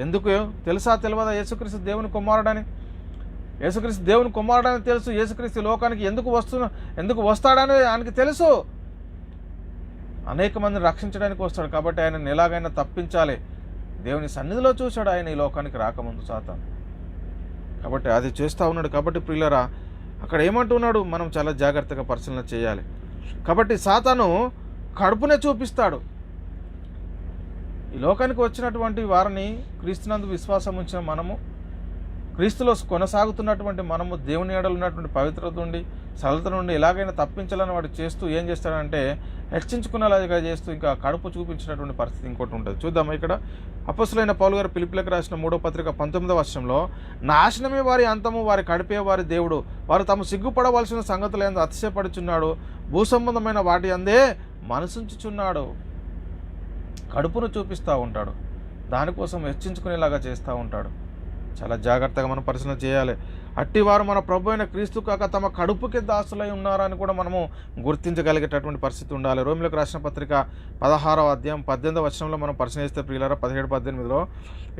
ఎందుకు తెలుసా తెలియదా యేసుక్రీస్తు దేవుని కుమారుడని? యేసుక్రీస్తు దేవుని కుమారుడని తెలుసు. యేసుక్రీస్తు లోకానికి ఎందుకు వస్తాడని ఆయనకి తెలుసు. అనేక మందిని రక్షించడానికి వస్తాడు. కాబట్టి ఆయనను ఎలాగైనా తప్పించాలి. దేవుని సన్నిధిలో చూశాడు ఆయన ఈ లోకానికి రాకముందు సాతాను. కాబట్టి అది చేస్తూ ఉన్నాడు. కాబట్టి ప్రియులరా, అక్కడ ఏమంటున్నాడు మనం చాలా జాగ్రత్తగా పరిశీలన చేయాలి. కాబట్టి సాతాను కడుపునే చూపిస్తాడు. ఈ లోకానికి వచ్చినటువంటి వారిని, క్రీస్తునందు విశ్వాసం ఉంచిన మనము, క్రీస్తులో కొనసాగుతున్నటువంటి మనము, దేవుని ఎడల ఉన్నటువంటి పవిత్రత నుండి, సరళత నుండి ఎలాగైనా తప్పించాలని వాడు చేస్తూ ఏం చేస్తాడంటే హెచ్చించుకునేలాగా చేస్తూ ఇంకా కడుపు చూపించినటువంటి పరిస్థితి ఇంకోటి ఉంటుంది. చూద్దాం. ఇక్కడ అపొస్తలుడైన పౌలు గారు ఫిలిప్పీయులకు రాసిన 3వ పత్రిక 19వ నాశనమే వారి అంతము, వారి కడిపే వారి దేవుడు, వారు తాము సిగ్గుపడవలసిన సంగతులందు అతిశయపడుచున్నాడు, భూసంబంధమైన వాటి అందే మనసుంచుచున్నాడు. కడుపును చూపిస్తూ ఉంటాడు, దానికోసం హెచ్చించుకునేలాగా చేస్తూ ఉంటాడు. చాలా జాగ్రత్తగా మనం పరిశీలన చేయాలి. అట్టివారు మన ప్రభు అయిన క్రీస్తు కాక తమ కడుపుకి దాసులై ఉన్నారని కూడా మనము గుర్తించగలిగేటటువంటి పరిస్థితి ఉండాలి. రోమిలకు రాసిన పత్రిక 16:18 మనం పరిశీలిస్తే ప్రియులారా, 17-18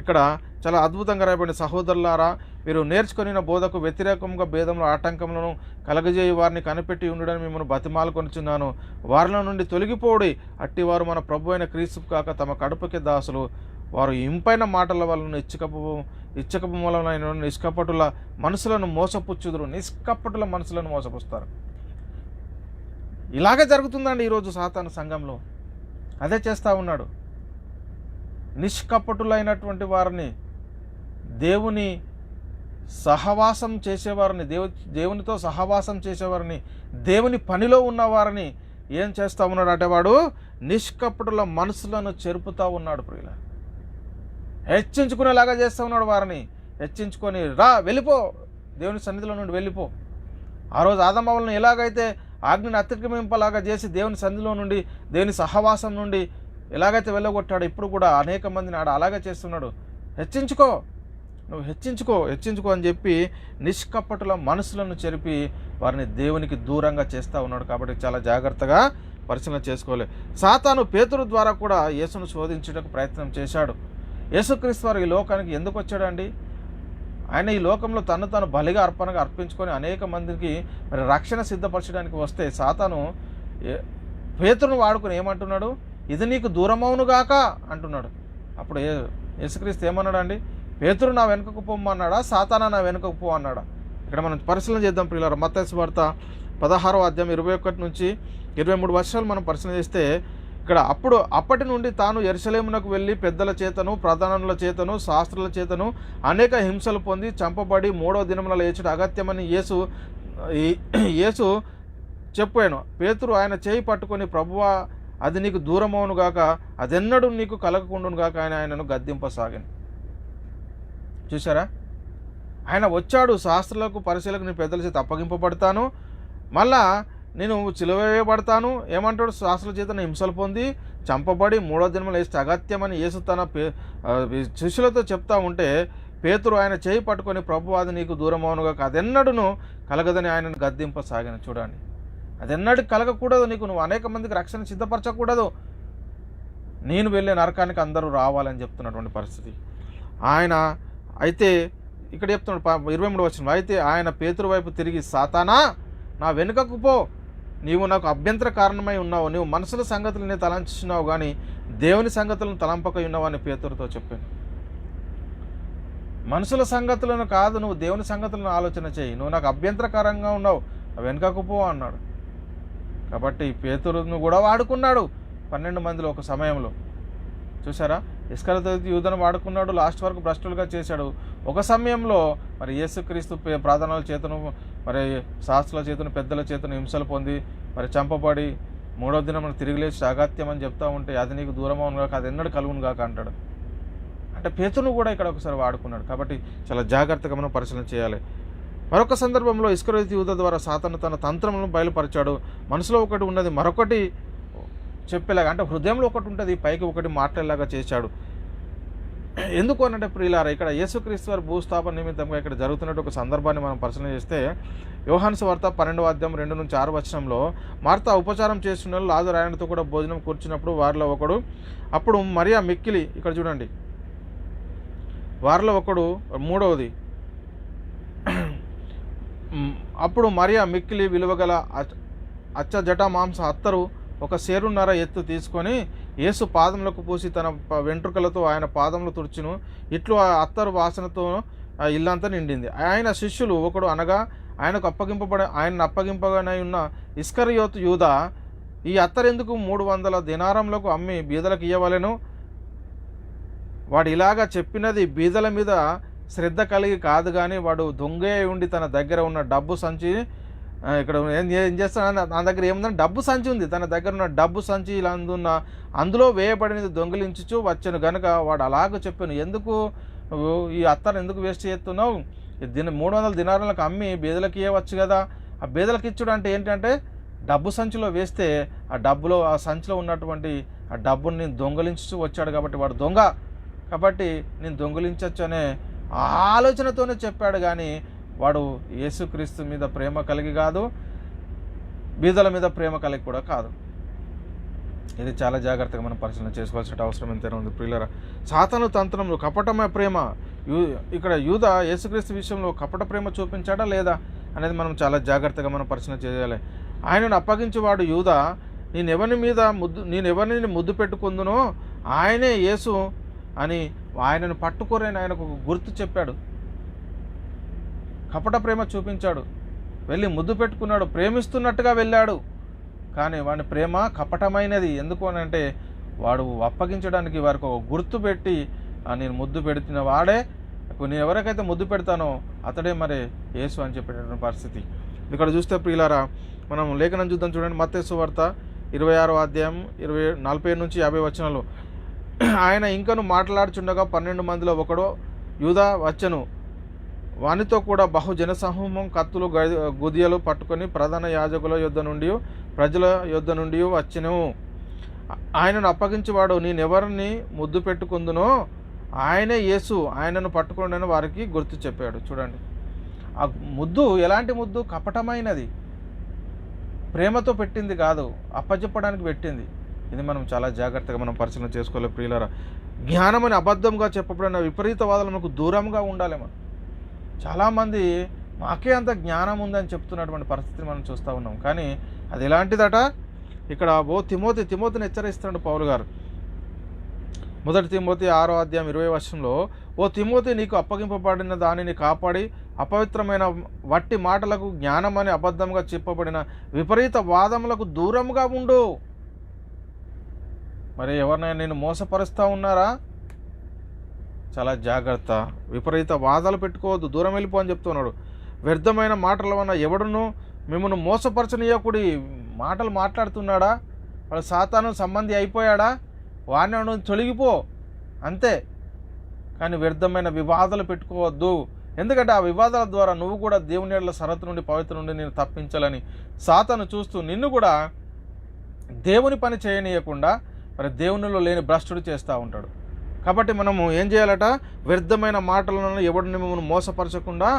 ఇక్కడ చాలా అద్భుతంగా రాయబడిన, సహోదరులారా మీరు నేర్చుకొనిన బోధకు వ్యతిరేకంగా భేదంలో ఆటంకములను కలగజేయి వారిని కనిపెట్టి ఉండడని మిమ్మల్ని బతిమాలుకొనుచున్నాను. వారిలో నుండి తొలగిపోడి. అట్టివారు మన ప్రభు అయిన క్రీస్తు కాక తమ కడుపుకి దాసులు. వారు ఇంపైన మాటల వలన ఇచ్చకపు మూలమైన నిష్కపటుల మనసులను మోసపుచ్చుదురు. నిష్కపటుల మనసులను మోసపుస్తారు. ఇలాగే జరుగుతుందండి ఈరోజు సాతాను సంఘంలో. అదే చేస్తూ ఉన్నాడు. నిష్కపటులైనటువంటి వారిని దేవుని సహవాసం చేసేవారిని, దేవునితో సహవాసం చేసేవారిని, దేవుని పనిలో ఉన్నవారిని ఏం చేస్తూ ఉన్నాడు అంటే వాడు నిష్కపటుల మనసులను చెరుపుతూ ఉన్నాడు. ప్రియుల హెచ్చించుకునేలాగా చేస్తూ ఉన్నాడు. వారిని హెచ్చించుకొని వెళ్ళిపో, దేవుని సన్నిధిలో నుండి వెళ్ళిపో. ఆ రోజు ఆదమవలను ఎలాగైతే ఆజ్ఞని అతిక్రమింపలాగా చేసి దేవుని సన్నిధిలో నుండి, దేవుని సహవాసం నుండి ఎలాగైతే వెళ్ళగొట్టాడో ఇప్పుడు కూడా అనేక మందిని అలాగే చేస్తున్నాడు. హెచ్చించుకో, నువ్వు హెచ్చించుకో అని చెప్పి నిష్కపటుల మనసులను చెరిపి వారిని దేవునికి దూరంగా చేస్తూ ఉన్నాడు. కాబట్టి చాలా జాగ్రత్తగా పరిశీలన చేసుకోవాలి. సాతాను పేతురు ద్వారా కూడా యేసును శోధించడానికి ప్రయత్నం చేశాడు. యేసుక్రీస్తు వారు ఈ లోకానికి ఎందుకు వచ్చాడండి? ఆయన ఈ లోకంలో తను తాను బలిగా అర్పణగా అర్పించుకొని అనేక మందికి మరి రక్షణ సిద్ధపరచడానికి వస్తే సాతాను పేతురును వాడుకొని ఏమంటున్నాడు? ఇది నీకు దూరమవునుగాక అంటున్నాడు. అప్పుడు యేసుక్రీస్తు ఏమన్నాడు అండి? పేతురు నా వెనుకకు పొమ్మన్నాడా, సాతానా నా వెనుకకు పో అన్నాడా? ఇక్కడ మనం పరిశీలన చేద్దాం ప్రియులారా. మత్తయి సువార్త 16వ అధ్యాయం 21 నుంచి 23 వర్షాలు మనం పరిశీలన చేస్తే ఇక్కడ అప్పటి నుండి తాను యెరూషలేమునకు వెళ్ళి పెద్దల చేతను, ప్రధానుల చేతను, శాస్త్రుల చేతను అనేక హింసలు పొంది చంపబడి 3వ దినమున లేచుట అగత్యమని యేసు చెప్పాను. పేతురు ఆయన చేయి పట్టుకొని, ప్రభువా అది నీకు దూరమవునుగాక, అదెన్నడూ నీకు కలగకుండునుగాక అని ఆయనను గద్దింపసాగాను. చూసారా? ఆయన వచ్చాడు, శాస్త్రులకు పరిశీలకు నీ పెద్దల చేత అప్పగింపబడతాను, మళ్ళా నేను సిలువ వేయబడతాను. ఏమంటాడు? శాస్త్రుల చేత హింసలు పొంది చంపబడి 3వ దినమున లేస్తే అగత్యమని యేసు తన శిష్యులతో చెప్తా ఉంటే పేతురు ఆయన చేయి పట్టుకొని, ప్రభు అది నీకు దూరమవునుగా, అదెన్నడూను కలగదని ఆయనను గద్దింపసాగాను. చూడండి, అదెన్నడికి కలగకూడదు, నీకు నువ్వు అనేక మందికి రక్షణ సిద్ధపరచకూడదు, నేను వెళ్ళే నరకానికి అందరూ రావాలని చెప్తున్నటువంటి పరిస్థితి. ఆయన అయితే ఇక్కడ చెప్తున్నాడు 23వ వచనం, అయితే ఆయన పేతురు వైపు తిరిగి, సాతానా నా వెనుకకు పో, నీవు నాకు అభ్యంతర కారణమై ఉన్నావు, నీవు మనుషుల సంగతులని తలంచున్నావు కానీ దేవుని సంగతులను తలంపక ఉన్నావు అని పేతురుతో చెప్పాను. మనుషుల సంగతులను కాదు, నువ్వు దేవుని సంగతులను ఆలోచన చేయి, నువ్వు నాకు అభ్యంతరకరంగా ఉన్నావు, వెనుకకు పో అన్నాడు. కాబట్టి పేతురును కూడా వాడుకున్నాడు 12 మందిలో ఒక సమయంలో. చూసారా? ఇస్కరియోతు యూదను వాడుకున్నాడు, లాస్ట్ వరకు భ్రష్టులుగా చేశాడు. ఒక సమయంలో మరి యేసుక్రీస్తు ప్రార్థనల చేతను, మరి శాస్త్రుల చేతను, పెద్దల చేతను హింసలు పొంది మరి చంపబడి 3వ దినం తిరిగి లేచి అగత్యం అని చెప్తా ఉంటే అది నీకు దూరం అవును కాక, అది ఎన్నడూ కలుగును కాక అంటాడు. అంటే పేతురును కూడా ఇక్కడ ఒకసారి వాడుకున్నాడు. కాబట్టి చాలా జాగ్రత్తగా మనం పరిశీలన చేయాలి. మరొక సందర్భంలో ఇస్కరియోతు యూదా ద్వారా సాతాను తన తంత్రములను బయలుపరిచాడు. మనసులో ఒకటి ఉన్నది మరొకటి చెప్పేలాగా, అంటే హృదయంలో ఒకటి ఉంటుంది, పైకి ఒకటి మాట్లాడేలాగా చేశాడు. ఎందుకు అనంటే ప్రియులారా, ఇక్కడ యేసుక్రీస్తు వారి భూస్థాపన నిమిత్తంగా ఇక్కడ జరుగుతున్నట్టు ఒక సందర్భాన్ని మనం పరిశీలన చేస్తే యోహాను సువార్త 12వ అధ్యాయం 2 నుంచి 6 వచనంలో, మార్తా ఉపచారం చేస్తున్న లాజరు ఆయనతో కూడా భోజనం కూర్చున్నప్పుడు వారిలో ఒకడు, అప్పుడు మరియా మిక్కిలి, ఇక్కడ చూడండి, వారిలో ఒకడు, 3వది, అప్పుడు మరియా మిక్కిలి విలువగల అచ్చ జట మాంస అత్తరు ఒక సేరున్నర ఎత్తు తీసుకొని యేసు పాదములకు పూసి తన వెంట్రుకలతో ఆయన పాదములు తుడుచును. ఇట్లు ఆ అత్తరు వాసనతో ఇల్లంతా నిండింది. ఆయన శిష్యులు ఒకడు అనగా ఆయనను అప్పగింపగానే ఉన్న ఇస్కరియోతు యూదా, ఈ అత్తరెందుకు 300 దినారములకు అమ్మి బీదలకు ఇయ్యవలెను? వాడు ఇలాగా చెప్పినది బీదల మీద శ్రద్ధ కలిగి కాదు కానీ వాడు దొంగే ఉండి తన దగ్గర ఉన్న డబ్బు సంచి, ఇక్కడ ఏం చేస్తాడు, నా దగ్గర ఏముందని డబ్బు సంచి ఉంది, తన దగ్గర ఉన్న డబ్బు సంచి ఇలా అందులో వేయబడినది దొంగిలించుచు వచ్చాను గనుక వాడు అలాగ చెప్పాను, ఎందుకు నువ్వు ఈ అత్తను ఎందుకు వేస్ట్ చేస్తున్నావు? 300 దినారాలకు అమ్మి బీదలకు ఇవ్వచ్చు కదా. ఆ బీదలకు ఇచ్చుడు అంటే ఏంటంటే డబ్బు సంచిలో వేస్తే ఆ డబ్బులో, ఆ సంచిలో ఉన్నటువంటి ఆ డబ్బుని నేను దొంగిలించు వచ్చాడు కాబట్టి వాడు దొంగ, కాబట్టి నేను దొంగిలించవచ్చు అనే ఆలోచనతోనే చెప్పాడు. కానీ వాడు యేసుక్రీస్తు మీద ప్రేమ కలిగి కాదు, బీదల మీద ప్రేమ కలిగి కూడా కాదు. ఇది చాలా జాగ్రత్తగా మనం పరిశీలన చేసుకోవాల్సిన అవసరం ఎంతైనా ఉంది ప్రియులారా. సాతాను తంత్రంలో కపటమైన ప్రేమ, ఇక్కడ యూదా యేసుక్రీస్తు విషయంలో కపట ప్రేమ చూపించాడా లేదా అనేది మనం చాలా జాగ్రత్తగా మనం పరిశీలన చేయాలి. ఆయనను అప్పగించేవాడు యూదా, నేనెవరిని ముద్దు పెట్టుకుందునో ఆయనే యేసు అని ఆయనను పట్టుకోరని ఆయనకు ఒక గుర్తు చెప్పాడు. కపట ప్రేమ చూపించాడు, వెళ్ళి ముద్దు పెట్టుకున్నాడు, ప్రేమిస్తున్నట్టుగా వెళ్ళాడు. కానీ వాడి ప్రేమ కపటమైనది. ఎందుకు అని అంటే వాడు అప్పగించడానికి వారికి ఒక గుర్తు పెట్టి నేను ముద్దు పెడుతున్న వాడే నేను ఎవరికైతే ముద్దు పెడతానో అతడే మరి యేసు అని చెప్పేటటువంటి పరిస్థితి. ఇక్కడ చూస్తే ప్రియులారా, మనం లేఖనం చూద్దాం చూడండి. మత్తయి సువార్త 26వ అధ్యాయం 47 నుంచి 50 వచనాలు. ఆయన ఇంకను మాట్లాడుచుండగా 12 మందిలో ఒకడు యూదా వచ్చెను. వానితో కూడా బహు జనసమూహం కత్తులు గుదియలు పట్టుకొని ప్రధాన యాజకుల యొద్ద నుండి ప్రజల యొద్ద నుండి వచ్చెను. ఆయనను అప్పగించేవాడు నేనెవరిని ముద్దు పెట్టుకుందునో ఆయనే యేసు, ఆయనను పట్టుకోండి వారికి గుర్తు చెప్పాడు. చూడండి, ఆ ముద్దు ఎలాంటి ముద్దు? కపటమైనది, ప్రేమతో పెట్టింది కాదు, అప్పచెప్పడానికి పెట్టింది. ఇది మనం చాలా జాగ్రత్తగా మనం పరిశీలన చేసుకోవాలి ప్రియులారా. జ్ఞానమని అబద్ధంగా చెప్పబడిన విపరీతవాదాలకు దూరంగా ఉండాలి. మనం చాలామంది మాకే అంత జ్ఞానం ఉందని చెప్తున్నటువంటి పరిస్థితిని మనం చూస్తూ ఉన్నాం. కానీ అది ఎలాంటిదట? ఇక్కడ తిమోతిని హెచ్చరిస్తున్నాడు పౌలు గారు. 1 తిమోతి 6వ అధ్యాయం 20వ వచనంలో, ఓ తిమోతి, నీకు అప్పగింపబడిన దానిని కాపాడి అపవిత్రమైన వట్టి మాటలకు జ్ఞానమని అబద్ధంగా చెప్పబడిన విపరీత వాదములకు దూరంగా ఉండు. మరి ఎవరినైనా నేను మోసపరుస్తూ ఉన్నారా? చాలా జాగ్రత్త. విపరీత వాదాలు పెట్టుకోవద్దు, దూరం వెళ్ళిపో అని చెప్తున్నాడు. వ్యర్థమైన మాటల వల్ల ఎవడును మిమ్మల్ని మోసపరచనీయకుడి. మాటలు మాట్లాడుతున్నాడా? వాడు సాతాను సంబంధి అయిపోయాడా? వాడిని తొలగిపో అంతే. కానీ వ్యర్థమైన వివాదాలు పెట్టుకోవద్దు. ఎందుకంటే ఆ వివాదాల ద్వారా నువ్వు కూడా దేవుని యెడల సరత్తు నుండి పవిత్ర నుండి నేను తప్పించాలని సాతాను చూస్తూ నిన్ను కూడా దేవుని పని చేయనీయకుండా మరి దేవునిలో లేని భ్రష్టుడు చేస్తూ ఉంటాడు. కాబట్టి మనము ఏం చేయాలట? వ్యర్థమైన మాటలను ఎవడిని మిమ్మల్ని మోసపరచకుండా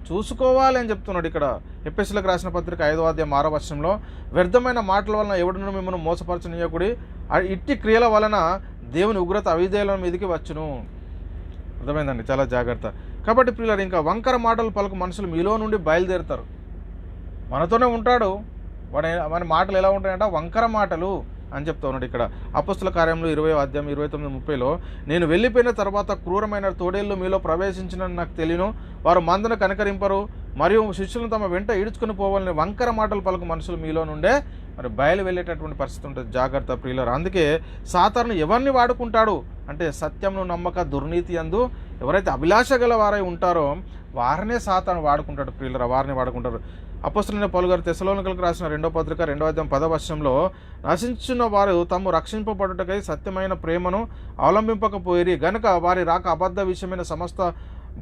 చూసుకోవాలి అని చెప్తున్నాడు. ఇక్కడ ఎఫెసీయులకు రాసిన పత్రిక 5వ అధ్యాయం 6వ వచనంలో, వ్యర్థమైన మాటల వలన ఎవడిని మిమ్మల్ని మోసపరచనీయకుడి, ఇట్టి క్రియల వలన దేవుని ఉగ్రత అవిధేయుల మీదకి వచ్చును. అర్థమైందండి? చాలా జాగ్రత్త. కాబట్టి ప్రియులారా, ఇంకా వంకర మాటలు పలుకు మనుషులు మీలో నుండి బయలుదేరుతారు. మనతోనే ఉంటాడు, మన మాటలు ఎలా ఉంటాయంట? వంకర మాటలు అని చెప్తా ఉన్నాడు. ఇక్కడ అపొస్తలుల కార్యంలో 20వ అధ్యాయం 29-30లో, నేను వెళ్ళిపోయిన తర్వాత క్రూరమైన తోడేళ్ళు మీలో ప్రవేశించినని నాకు తెలియను, వారు మందను కనకరింపరు మరియు శిష్యులను తమ వెంట ఈడ్చుకుని పోవాలని వంకర మాటలు పలుకు మనుషులు మీలో నుండే మరి బయలు వెళ్ళేటటువంటి పరిస్థితి ఉంటుంది. జాగ్రత్త ప్రియులారా. అందుకే సాతాను ఎవరిని వాడుకుంటాడు అంటే, సత్యంను నమ్మక దుర్నీతి యందు ఎవరైతే అభిలాష గల వారై ఉంటారో వారినే సాతాను వాడుకుంటాడు ప్రియులారా, వారిని వాడుకుంటారు. అపొస్తలుడైన పౌలు గారు తెస్సలోనికలకు రాసిన 2వ పత్రిక 2వ అధ్యాయం 10వ వచనంలో, నశించున్న వారు తాము రక్షింపబడుటకై సత్యమైన ప్రేమను అవలంబింపకపోయిరి గనుక వారి రాక అబద్ధ విషయమైన సమస్త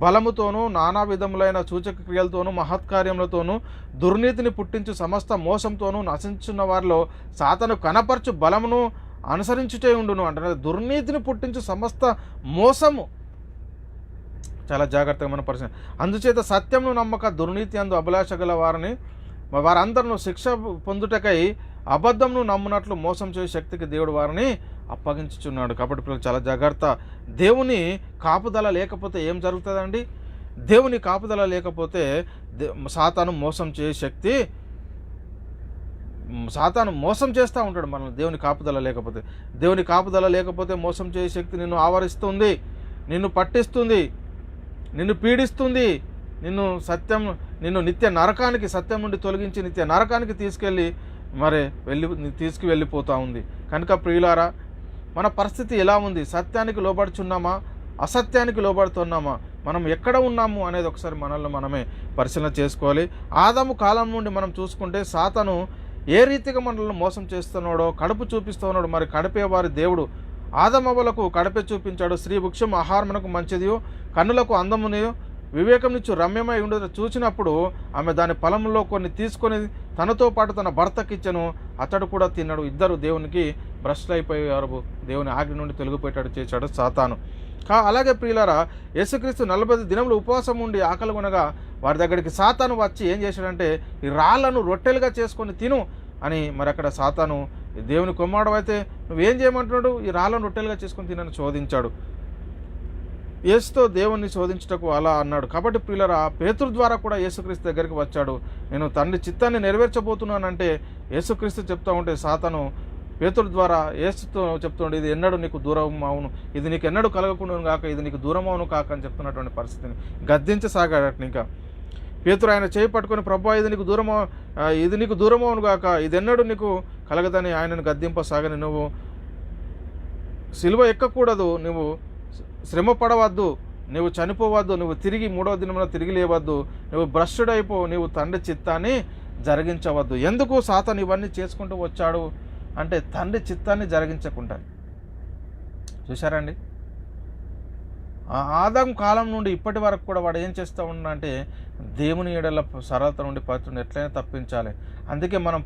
బలముతోనూ నానా విధములైన సూచక క్రియలతోనూ మహత్కార్యములతోనూ దుర్నీతిని పుట్టించు సమస్త మోసంతోనూ నశించున్న వారిలో సాతాను కనపరచు బలమును అనుసరించుటే ఉండును అంటే, దుర్నీతిని పుట్టించు సమస్త మోసము. చాలా జాగ్రత్తగా మన పరిచయం. అందుచేత సత్యంను నమ్మక దుర్నీతి అందు అభిలాష గల వారందరూ శిక్ష పొందుటకై అబద్ధంను నమ్మునట్లు మోసం చేసే శక్తికి దేవుడు వారిని అప్పగించుచున్నాడు. కాబట్టి పిల్లలు చాలా జాగ్రత్త. దేవుని కాపుదల లేకపోతే ఏం జరుగుతుందండి? దేవుని కాపుదల లేకపోతే సాతాను మోసం చేసే శక్తి, సాతాను మోసం చేస్తూ ఉంటాడు మనల్ని. దేవుని కాపుదల లేకపోతే, దేవుని కాపుదల లేకపోతే మోసం చేసే శక్తి నిన్ను ఆవరిస్తుంది, నిన్ను పట్టిస్తుంది, నిన్ను పీడిస్తుంది, నిన్ను నిత్య నరకానికి, సత్యం నుండి తొలగించి నిత్య నరకానికి తీసుకువెళ్ళిపోతూ ఉంది. కనుక ప్రియులారా, మన పరిస్థితి ఎలా ఉంది? సత్యానికి లోబడుచున్నామా, అసత్యానికి లోబడుతున్నామా, మనం ఎక్కడ ఉన్నాము అనేది ఒకసారి మనల్ని మనమే పరిశీలన చేసుకోవాలి. ఆదాము కాలం నుండి మనం చూసుకుంటే సాతాను ఏ రీతిగా మనల్ని మోసం చేస్తున్నాడో, కడుపు చూపిస్తున్నాడు. మరి కడిపేవారి దేవుడు ఆదమవ్వలకు కడపే చూపించాడు. స్త్రీ వృక్షం ఆహారమునకు మంచిదియో కన్నులకు అందమునియో వివేకంనిచ్చు రమ్యమై ఉండదు చూచినప్పుడు ఆమె దాని ఫలంలో కొన్ని తీసుకొని తనతో పాటు తన భర్తకిచ్చను, అతడు కూడా తిన్నాడు. ఇద్దరు దేవునికి భ్రష్టులైపోయారు, దేవుని ఆజ్ఞ నుండి తొలగిపోయేటట్టు చేశాడు సాతాను. అలాగే ప్రియులారా, యేసుక్రీస్తు 40 దినములు ఉపవాసం ఉండి ఆకలి కొనగా వారి దగ్గరికి సాతాను వచ్చి ఏం చేశాడంటే, ఈ రాళ్లను రొట్టెలుగా చేసుకొని తిను అని మరి అక్కడ సాతాను దేవుని కుమారుడు అయితే నువ్వేం చేయమంటున్నాడు? ఈ రాళ్ళను రొట్టెలుగా చేసుకొని తినని శోధించాడు. యేసుతో దేవుణ్ణి శోధించుటకు అలా అన్నాడు. కాబట్టి ప్రియులారా, పేతురు ద్వారా కూడా యేసుక్రీస్తు దగ్గరికి వచ్చాడు. నేను తండ్రి చిత్తాన్ని నెరవేర్చబోతున్నానంటే యేసుక్రీస్తు చెప్తా ఉంటే సాతాను పేతురు ద్వారా యేసుతో చెప్తుండే, ఇది ఎన్నడూ నీకు దూరం అవును, ఇది నీకు ఎన్నడూ కలగకుండా కాక, ఇది నీకు దూరం అవును కాక అని చెప్తున్నటువంటి పరిస్థితిని గద్దించసాగాడట. ఇంకా పేతురు ఆయన చేయి పట్టుకొని, ప్రభువా ఇది నీకు దూరమవును గాక, ఇది ఎన్నడూ నీకు కలగదని ఆయనను గద్దింపసాగని, నువ్వు సిలువ ఎక్కకూడదు, నువ్వు శ్రమ పడవద్దు, నువ్వు చనిపోవద్దు, నువ్వు తిరిగి మూడవ దినంలో తిరిగి లేవద్దు, నువ్వు భ్రష్టుడైపో, నువ్వు తండ్రి చిత్తాన్ని జరిగించవద్దు. ఎందుకు సాతాను ఇవన్నీ చేసుకుంటూ వచ్చాడు అంటే తండ్రి చిత్తాన్ని జరిగించకుండా. చూశారండి, ఆదాం కాలం నుండి ఇప్పటి వరకు కూడా వాడు ఏం చేస్తూ ఉన్నాడంటే దేవుని ఎడల సరళత నుండి పవిత్రుని ఎట్లయినా తప్పించాలి. అందుకే మనం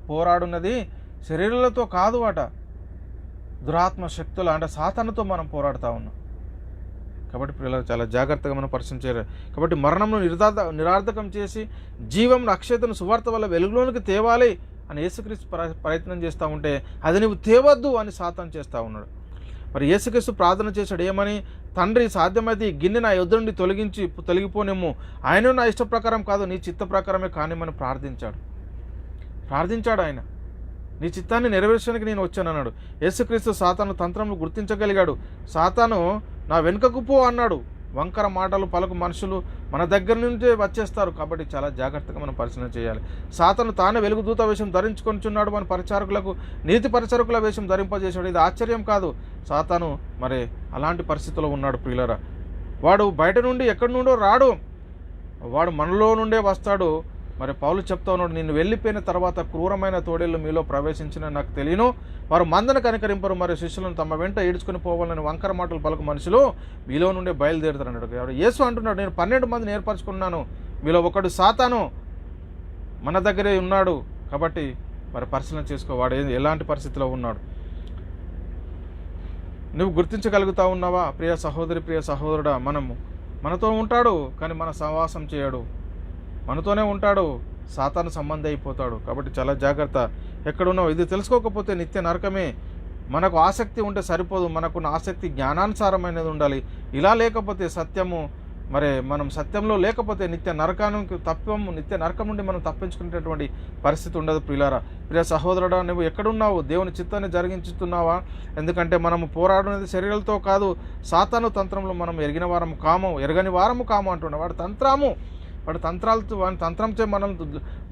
పోరాడున్నది శరీరాలతో కాదు అట, దురాత్మ శక్తులు అంటే సాతానుతో మనం పోరాడుతూ ఉన్నాం. కాబట్టి పిల్లలు చాలా జాగ్రత్తగా మనం పరిశీలించారు. కాబట్టి మరణంను నిరార్థకం చేసి జీవంను అక్షయతను సువార్త వల్ల వెలుగులోనికి తేవాలి అని యేసుక్రీస్తు ప్రయత్నం చేస్తూ ఉంటే అది నువ్వు తేవద్దు అని సాతాను చేస్తూ ఉన్నాడు. మరి యేసుక్రీస్తు ప్రార్థన చేశాడు ఏమని? తండ్రి సాధ్యమైతే ఈ గిన్నె నా యొద్ద నుండి తొలగిపోనేమో, ఆయన నా ఇష్ట ప్రకారం కాదు నీ చిత్త ప్రకారమే కానిమని ప్రార్థించాడు ఆయన. నీ చిత్తాన్ని నెరవేర్చడానికి నేను వచ్చానన్నాడు. యేసుక్రీస్తు సాతాను తంత్రములు గుర్తించగలిగాడు. సాతాను నా వెనుకకు పో అన్నాడు. వంకర మాటలు పలుకు మనుషులు మన దగ్గర నుండే వచ్చేస్తారు. కాబట్టి చాలా జాగ్రత్తగా మనం పరిశీలన చేయాలి. సాతాను తానే వెలుగుదూత వేషం ధరించుకొనిచున్నాడు, మన పరిచారకులకు నీతి పరిచారకుల వేషం ధరింపజేశాడు. ఇది ఆశ్చర్యం కాదు. సాతాను మరి అలాంటి పరిస్థితిలో ఉన్నాడు ప్రియులారా. వాడు బయట నుండి ఎక్కడి నుండో రాడు, వాడు మనలో నుండే వస్తాడు. మరి పౌలు చెప్తా ఉన్నాడు, నిన్ను వెళ్ళిపోయిన తర్వాత క్రూరమైన తోడేళ్ళు మీలో ప్రవేశించిన నాకు తెలియను, వారు మందను కనికరింపరు, మరి శిష్యులను తమ వెంట ఈడ్చుకుని పోవాలని వంకర మాటలు పలుకు మనుషులు మీలో నుండే బయలుదేరుతారు అన్నాడు. యేసు అంటున్నాడు, నేను 12 మందిని ఏర్పరచుకున్నాను, మీలో ఒకడు సాతాను మన దగ్గరే ఉన్నాడు. కాబట్టి మరి పరిశీలన చేసుకో, వాడు ఎలాంటి పరిస్థితిలో ఉన్నాడు నువ్వు గుర్తించగలుగుతా ఉన్నావా? ప్రియ సహోదరి, ప్రియ సహోదరుడా, మనతో ఉంటాడు కానీ మన సహవాసం చేయడు, మనతోనే ఉంటాడు, సాతాను సంబంధి అయిపోతాడు. కాబట్టి చాలా జాగ్రత్త. ఎక్కడున్నావు ఇది తెలుసుకోకపోతే నిత్య నరకమే. మనకు ఆసక్తి ఉంటే సరిపోదు, మనకున్న ఆసక్తి జ్ఞానానుసారమైనది ఉండాలి. ఇలా లేకపోతే సత్యము మరి మనం సత్యంలో లేకపోతే నిత్య నరకం నుండి మనం తప్పించుకునేటటువంటి పరిస్థితి ఉండదు. ప్రియ సహోదరుడా, నువ్వు ఎక్కడున్నావు? దేవుని చిత్తాన్ని జరిగించుతున్నావా? ఎందుకంటే మనము పోరాడునేది శరీరాలతో కాదు, సాతాను తంత్రంలో మనం ఎరగని వారము కాము అంటున్నాడు. వాడి తంత్రంతో మనం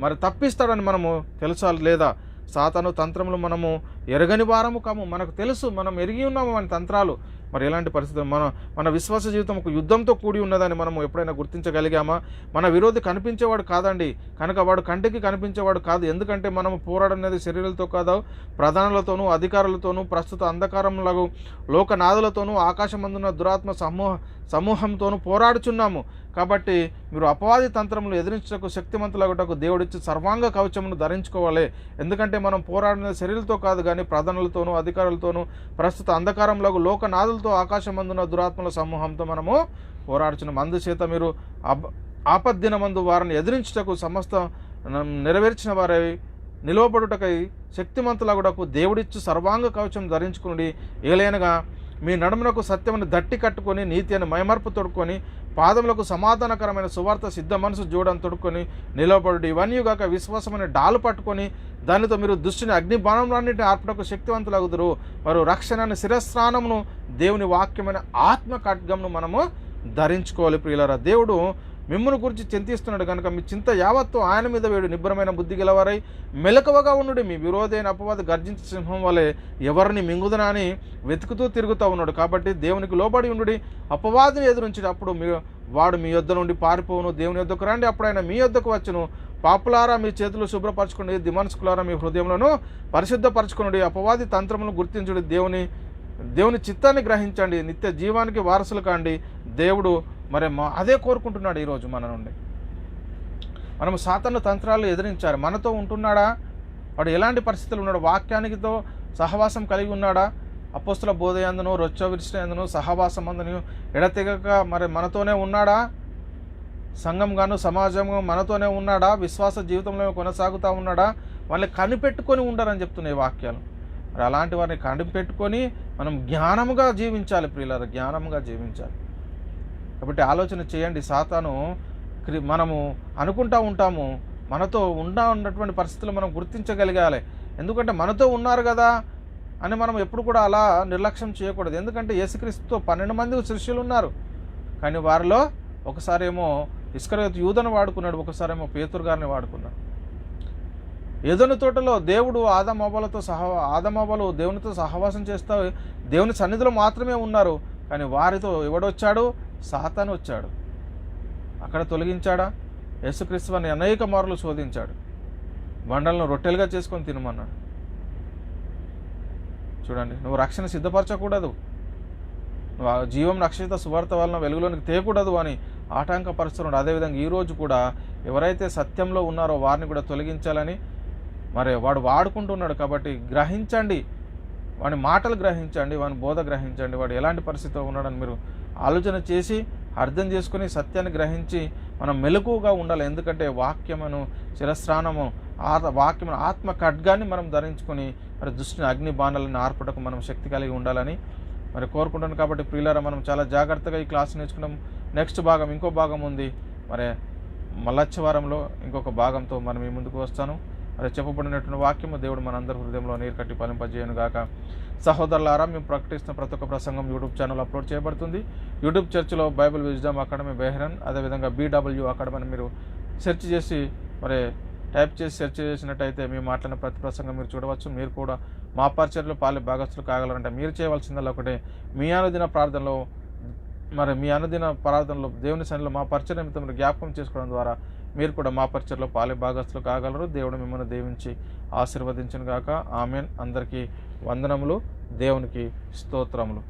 మరి తప్పిస్తాడని మనము తెలుసా లేదా? సాతాను తంత్రములు మనము ఎరగని వారము కాము, మనకు తెలుసు, మనం ఎరిగి ఉన్నాము మన తంత్రాలు. మరి ఎలాంటి పరిస్థితి? మన విశ్వాస జీవితం ఒక యుద్ధంతో కూడి ఉన్నదని మనము ఎప్పుడైనా గుర్తించగలిగామా? మన విరోధి కనిపించేవాడు కాదండి, కనుక వాడు కంటికి కనిపించేవాడు కాదు. ఎందుకంటే మనము పోరాడనేది శరీరాలతో కాదు, ప్రధానులతోనూ అధికారులతోనూ ప్రస్తుత అంధకారంలో లోకనాథులతోనూ ఆకాశమందున్న దురాత్మ సమూహంతోనూ పోరాడుచున్నాము. కాబట్టి మీరు అపవాది తంత్రములు ఎదిరించటకు శక్తిమంతులగుటకు దేవుడిచ్చి సర్వాంగ కవచమును ధరించుకోవాలి. ఎందుకంటే మనం పోరాడిన శరీరాలతో కాదు కానీ ప్రధానులతోనూ అధికారులతోనూ ప్రస్తుత అంధకారంలో లోకనాథులతో ఆకాశమందున్న దురాత్మల సమూహంతో మనము పోరాడుచున్నాం. అందుచేత మీరు ఆపద్దినమందు వారిని ఎదిరించుటకు సమస్త నెరవేర్చిన వారై నిలవబడుటకై శక్తిమంతులగుటకు దేవుడిచ్చు సర్వాంగ కవచం ధరించుకుని ఏలైనగా మీ నడుమునకు సత్యమును దట్టి కట్టుకొని నీతి అని మైమర్పు తొడుక్కొని పాదములకు సమాధానకరమైన సువార్త సిద్ధ మనసు జోడని తొడుక్కొని నిలవబడు. ఇవన్నీగాక విశ్వాసమైన డాలు పట్టుకొని దానితో మీరు దుష్టుని అగ్ని బాణములన్నింటినీ ఆర్పుటకు శక్తివంతులగుదురు. వారు రక్షణ శిరస్నానమును దేవుని వాక్యమైన ఆత్మ ఖడ్గమును మనము ధరించుకోవాలి. ప్రియులారా, దేవుడు మిమ్మును గురించి చింతిస్తున్నాడు కనుక మీ చింత యావత్తు ఆయన మీద వేడు. నిబ్బరమైన బుద్ధి గలవారై మెలకువగా ఉండుడి. మీ విరోధైన అపవాది గర్జించే సింహం వలె ఎవరిని మింగుదనా అని వెతుకుతూ తిరుగుతూ ఉన్నాడు. కాబట్టి దేవునికి లోబడి ఉండుడి, అపవాదిని ఎదురించేటప్పుడు వాడు మీ యొద్ద నుండి పారిపోవును. దేవుని యొద్దకు రండి, అప్పుడు ఆయన మీ యొద్దకు వచ్చును. పాపులారా మీ చేతులు శుభ్రపరచుకోండి, దిమనస్కులారా మీ హృదయములను పరిశుద్ధపరచుకునుడి. అపవాది తంత్రములను గుర్తించుడి, దేవుని చిత్తాన్ని గ్రహించండి, నిత్య జీవానికి వారసులు కాండి. దేవుడు మరి అదే కోరుకుంటున్నాడు ఈరోజు మన నుండి. మనము సాతాను తంత్రాలు ఎదిరించారు. మనతో ఉంటున్నాడా? వాడు ఎలాంటి పరిస్థితులు ఉన్నాడు? వాక్యానికితో సహవాసం కలిగి ఉన్నాడా? అపోస్తుల బోధయందును రొచ్చ విరిచినందును సహవాసం అందును ఎడతెగక మరి మనతోనే ఉన్నాడా? సంఘంగాను సమాజంగా మనతోనే ఉన్నాడా? విశ్వాస జీవితంలో కొనసాగుతూ ఉన్నాడా? వాళ్ళని కనిపెట్టుకొని ఉండరని చెప్తున్నాయి వాక్యాలు. మరి అలాంటి వారిని కనిపెట్టుకొని మనం జ్ఞానముగా జీవించాలి. ప్రియులారా, జ్ఞానముగా జీవించాలి. కాబట్టి ఆలోచన చేయండి. సాతాను మనము అనుకుంటూ ఉంటాము, మనతో ఉన్నటువంటి పరిస్థితులు మనం గుర్తించగలగాలి. ఎందుకంటే మనతో ఉన్నారు కదా అని మనం ఎప్పుడు కూడా అలా నిర్లక్ష్యం చేయకూడదు. ఎందుకంటే యేసుక్రీస్తుతో 12 మంది శిష్యులు ఉన్నారు. కానీ వారిలో ఒకసారేమో ఇస్కరియోతు యూదను వాడుకున్నాడు, ఒకసారేమో పేతురు గారిని వాడుకున్నాడు. ఏదోను తోటలో దేవుడు ఆదమవ్వలు దేవునితో సహవాసం చేస్తూ దేవుని సన్నిధిలో మాత్రమే ఉన్నారు. కానీ వారితో ఎవడొచ్చాడు? సాతాను వచ్చాడు. అక్కడ తొలగించాడా? యేసుక్రీస్తు వారిని అనేక మార్లు శోధించాడు. బండలను రొట్టెలుగా చేసుకొని తినమన్నాడు. చూడండి, నువ్వు రక్షణ సిద్ధపరచకూడదు, నువ్వు ఆ జీవం రక్షిత సువార్త వలన వెలుగులోనికి తేయకూడదు అని ఆటంకపరుస్తున్నాడు. అదేవిధంగా ఈరోజు కూడా ఎవరైతే సత్యంలో ఉన్నారో వారిని కూడా తొలగించాలని మరి వాడు వాడుకుంటున్నాడు. కాబట్టి గ్రహించండి, వాడి మాటలు గ్రహించండి, వాని బోధ గ్రహించండి, వాడు ఎలాంటి పరిస్థితిలో ఉన్నాడని మీరు ఆలోచన చేసి అర్థం చేసుకుని సత్యాన్ని గ్రహించి మనం మెలకువగా ఉండాలి. ఎందుకంటే వాక్యమును శిరస్త్రాణము వాక్యమును ఆత్మ ఖడ్గాన్ని మనం ధరించుకొని మరి దుష్టుని అగ్ని బాణాలను ఆర్పటకు మనం శక్తి కలిగి ఉండాలని మరి కోరుకుంటాను. కాబట్టి ప్రియులారా, మనం చాలా జాగ్రత్తగా ఈ క్లాస్ నేర్చుకున్నాం. నెక్స్ట్ భాగం, ఇంకో భాగం ఉంది. మరి మళ్ళొచ్చే వారంలో ఇంకొక భాగంతో మనం మీ ముందుకు వస్తాను. మరి చెప్పబడినటువంటి వాక్యము దేవుడు మనందరి హృదయంలో నీరు కట్టి ఫలింపజేయను గాక. సహోదరులారా, మేము ప్రకటిస్తున్న ప్రతి ఒక్క ప్రసంగం యూట్యూబ్ ఛానల్ అప్లోడ్ చేయబడుతుంది. యూట్యూబ్ చర్చిలో బైబిల్ విజ్డమ్ అకాడమీ బెహ్రన్, అదేవిధంగా BW అకాడమీ మీరు సెర్చ్ చేసి మరి టైప్ చేసి సెర్చ్ చేసినట్టయితే మేము మాట్లాడిన ప్రతి ప్రసంగం మీరు చూడవచ్చు. మీరు కూడా మా పరిచర్యలో పాలి భాగస్తులు కాగలరంటే మీరు చేయవలసిందల్లా ఒకటే, మీ అనుదిన ప్రార్థనలో దేవుని సన్నిధిలో మా పరిచర్య నిమిత్తం మీరు జ్ఞాపకం చేసుకోవడం ద్వారా మీరు కూడా మా పరిచర్యలో పాలి భాగస్తులు కాగలరు. దేవుడు మిమ్మల్ని దీవించి ఆశీర్వదించును గాక. ఆమెన్. అందరికీ వందనములు. దేవునికి స్తోత్రములు.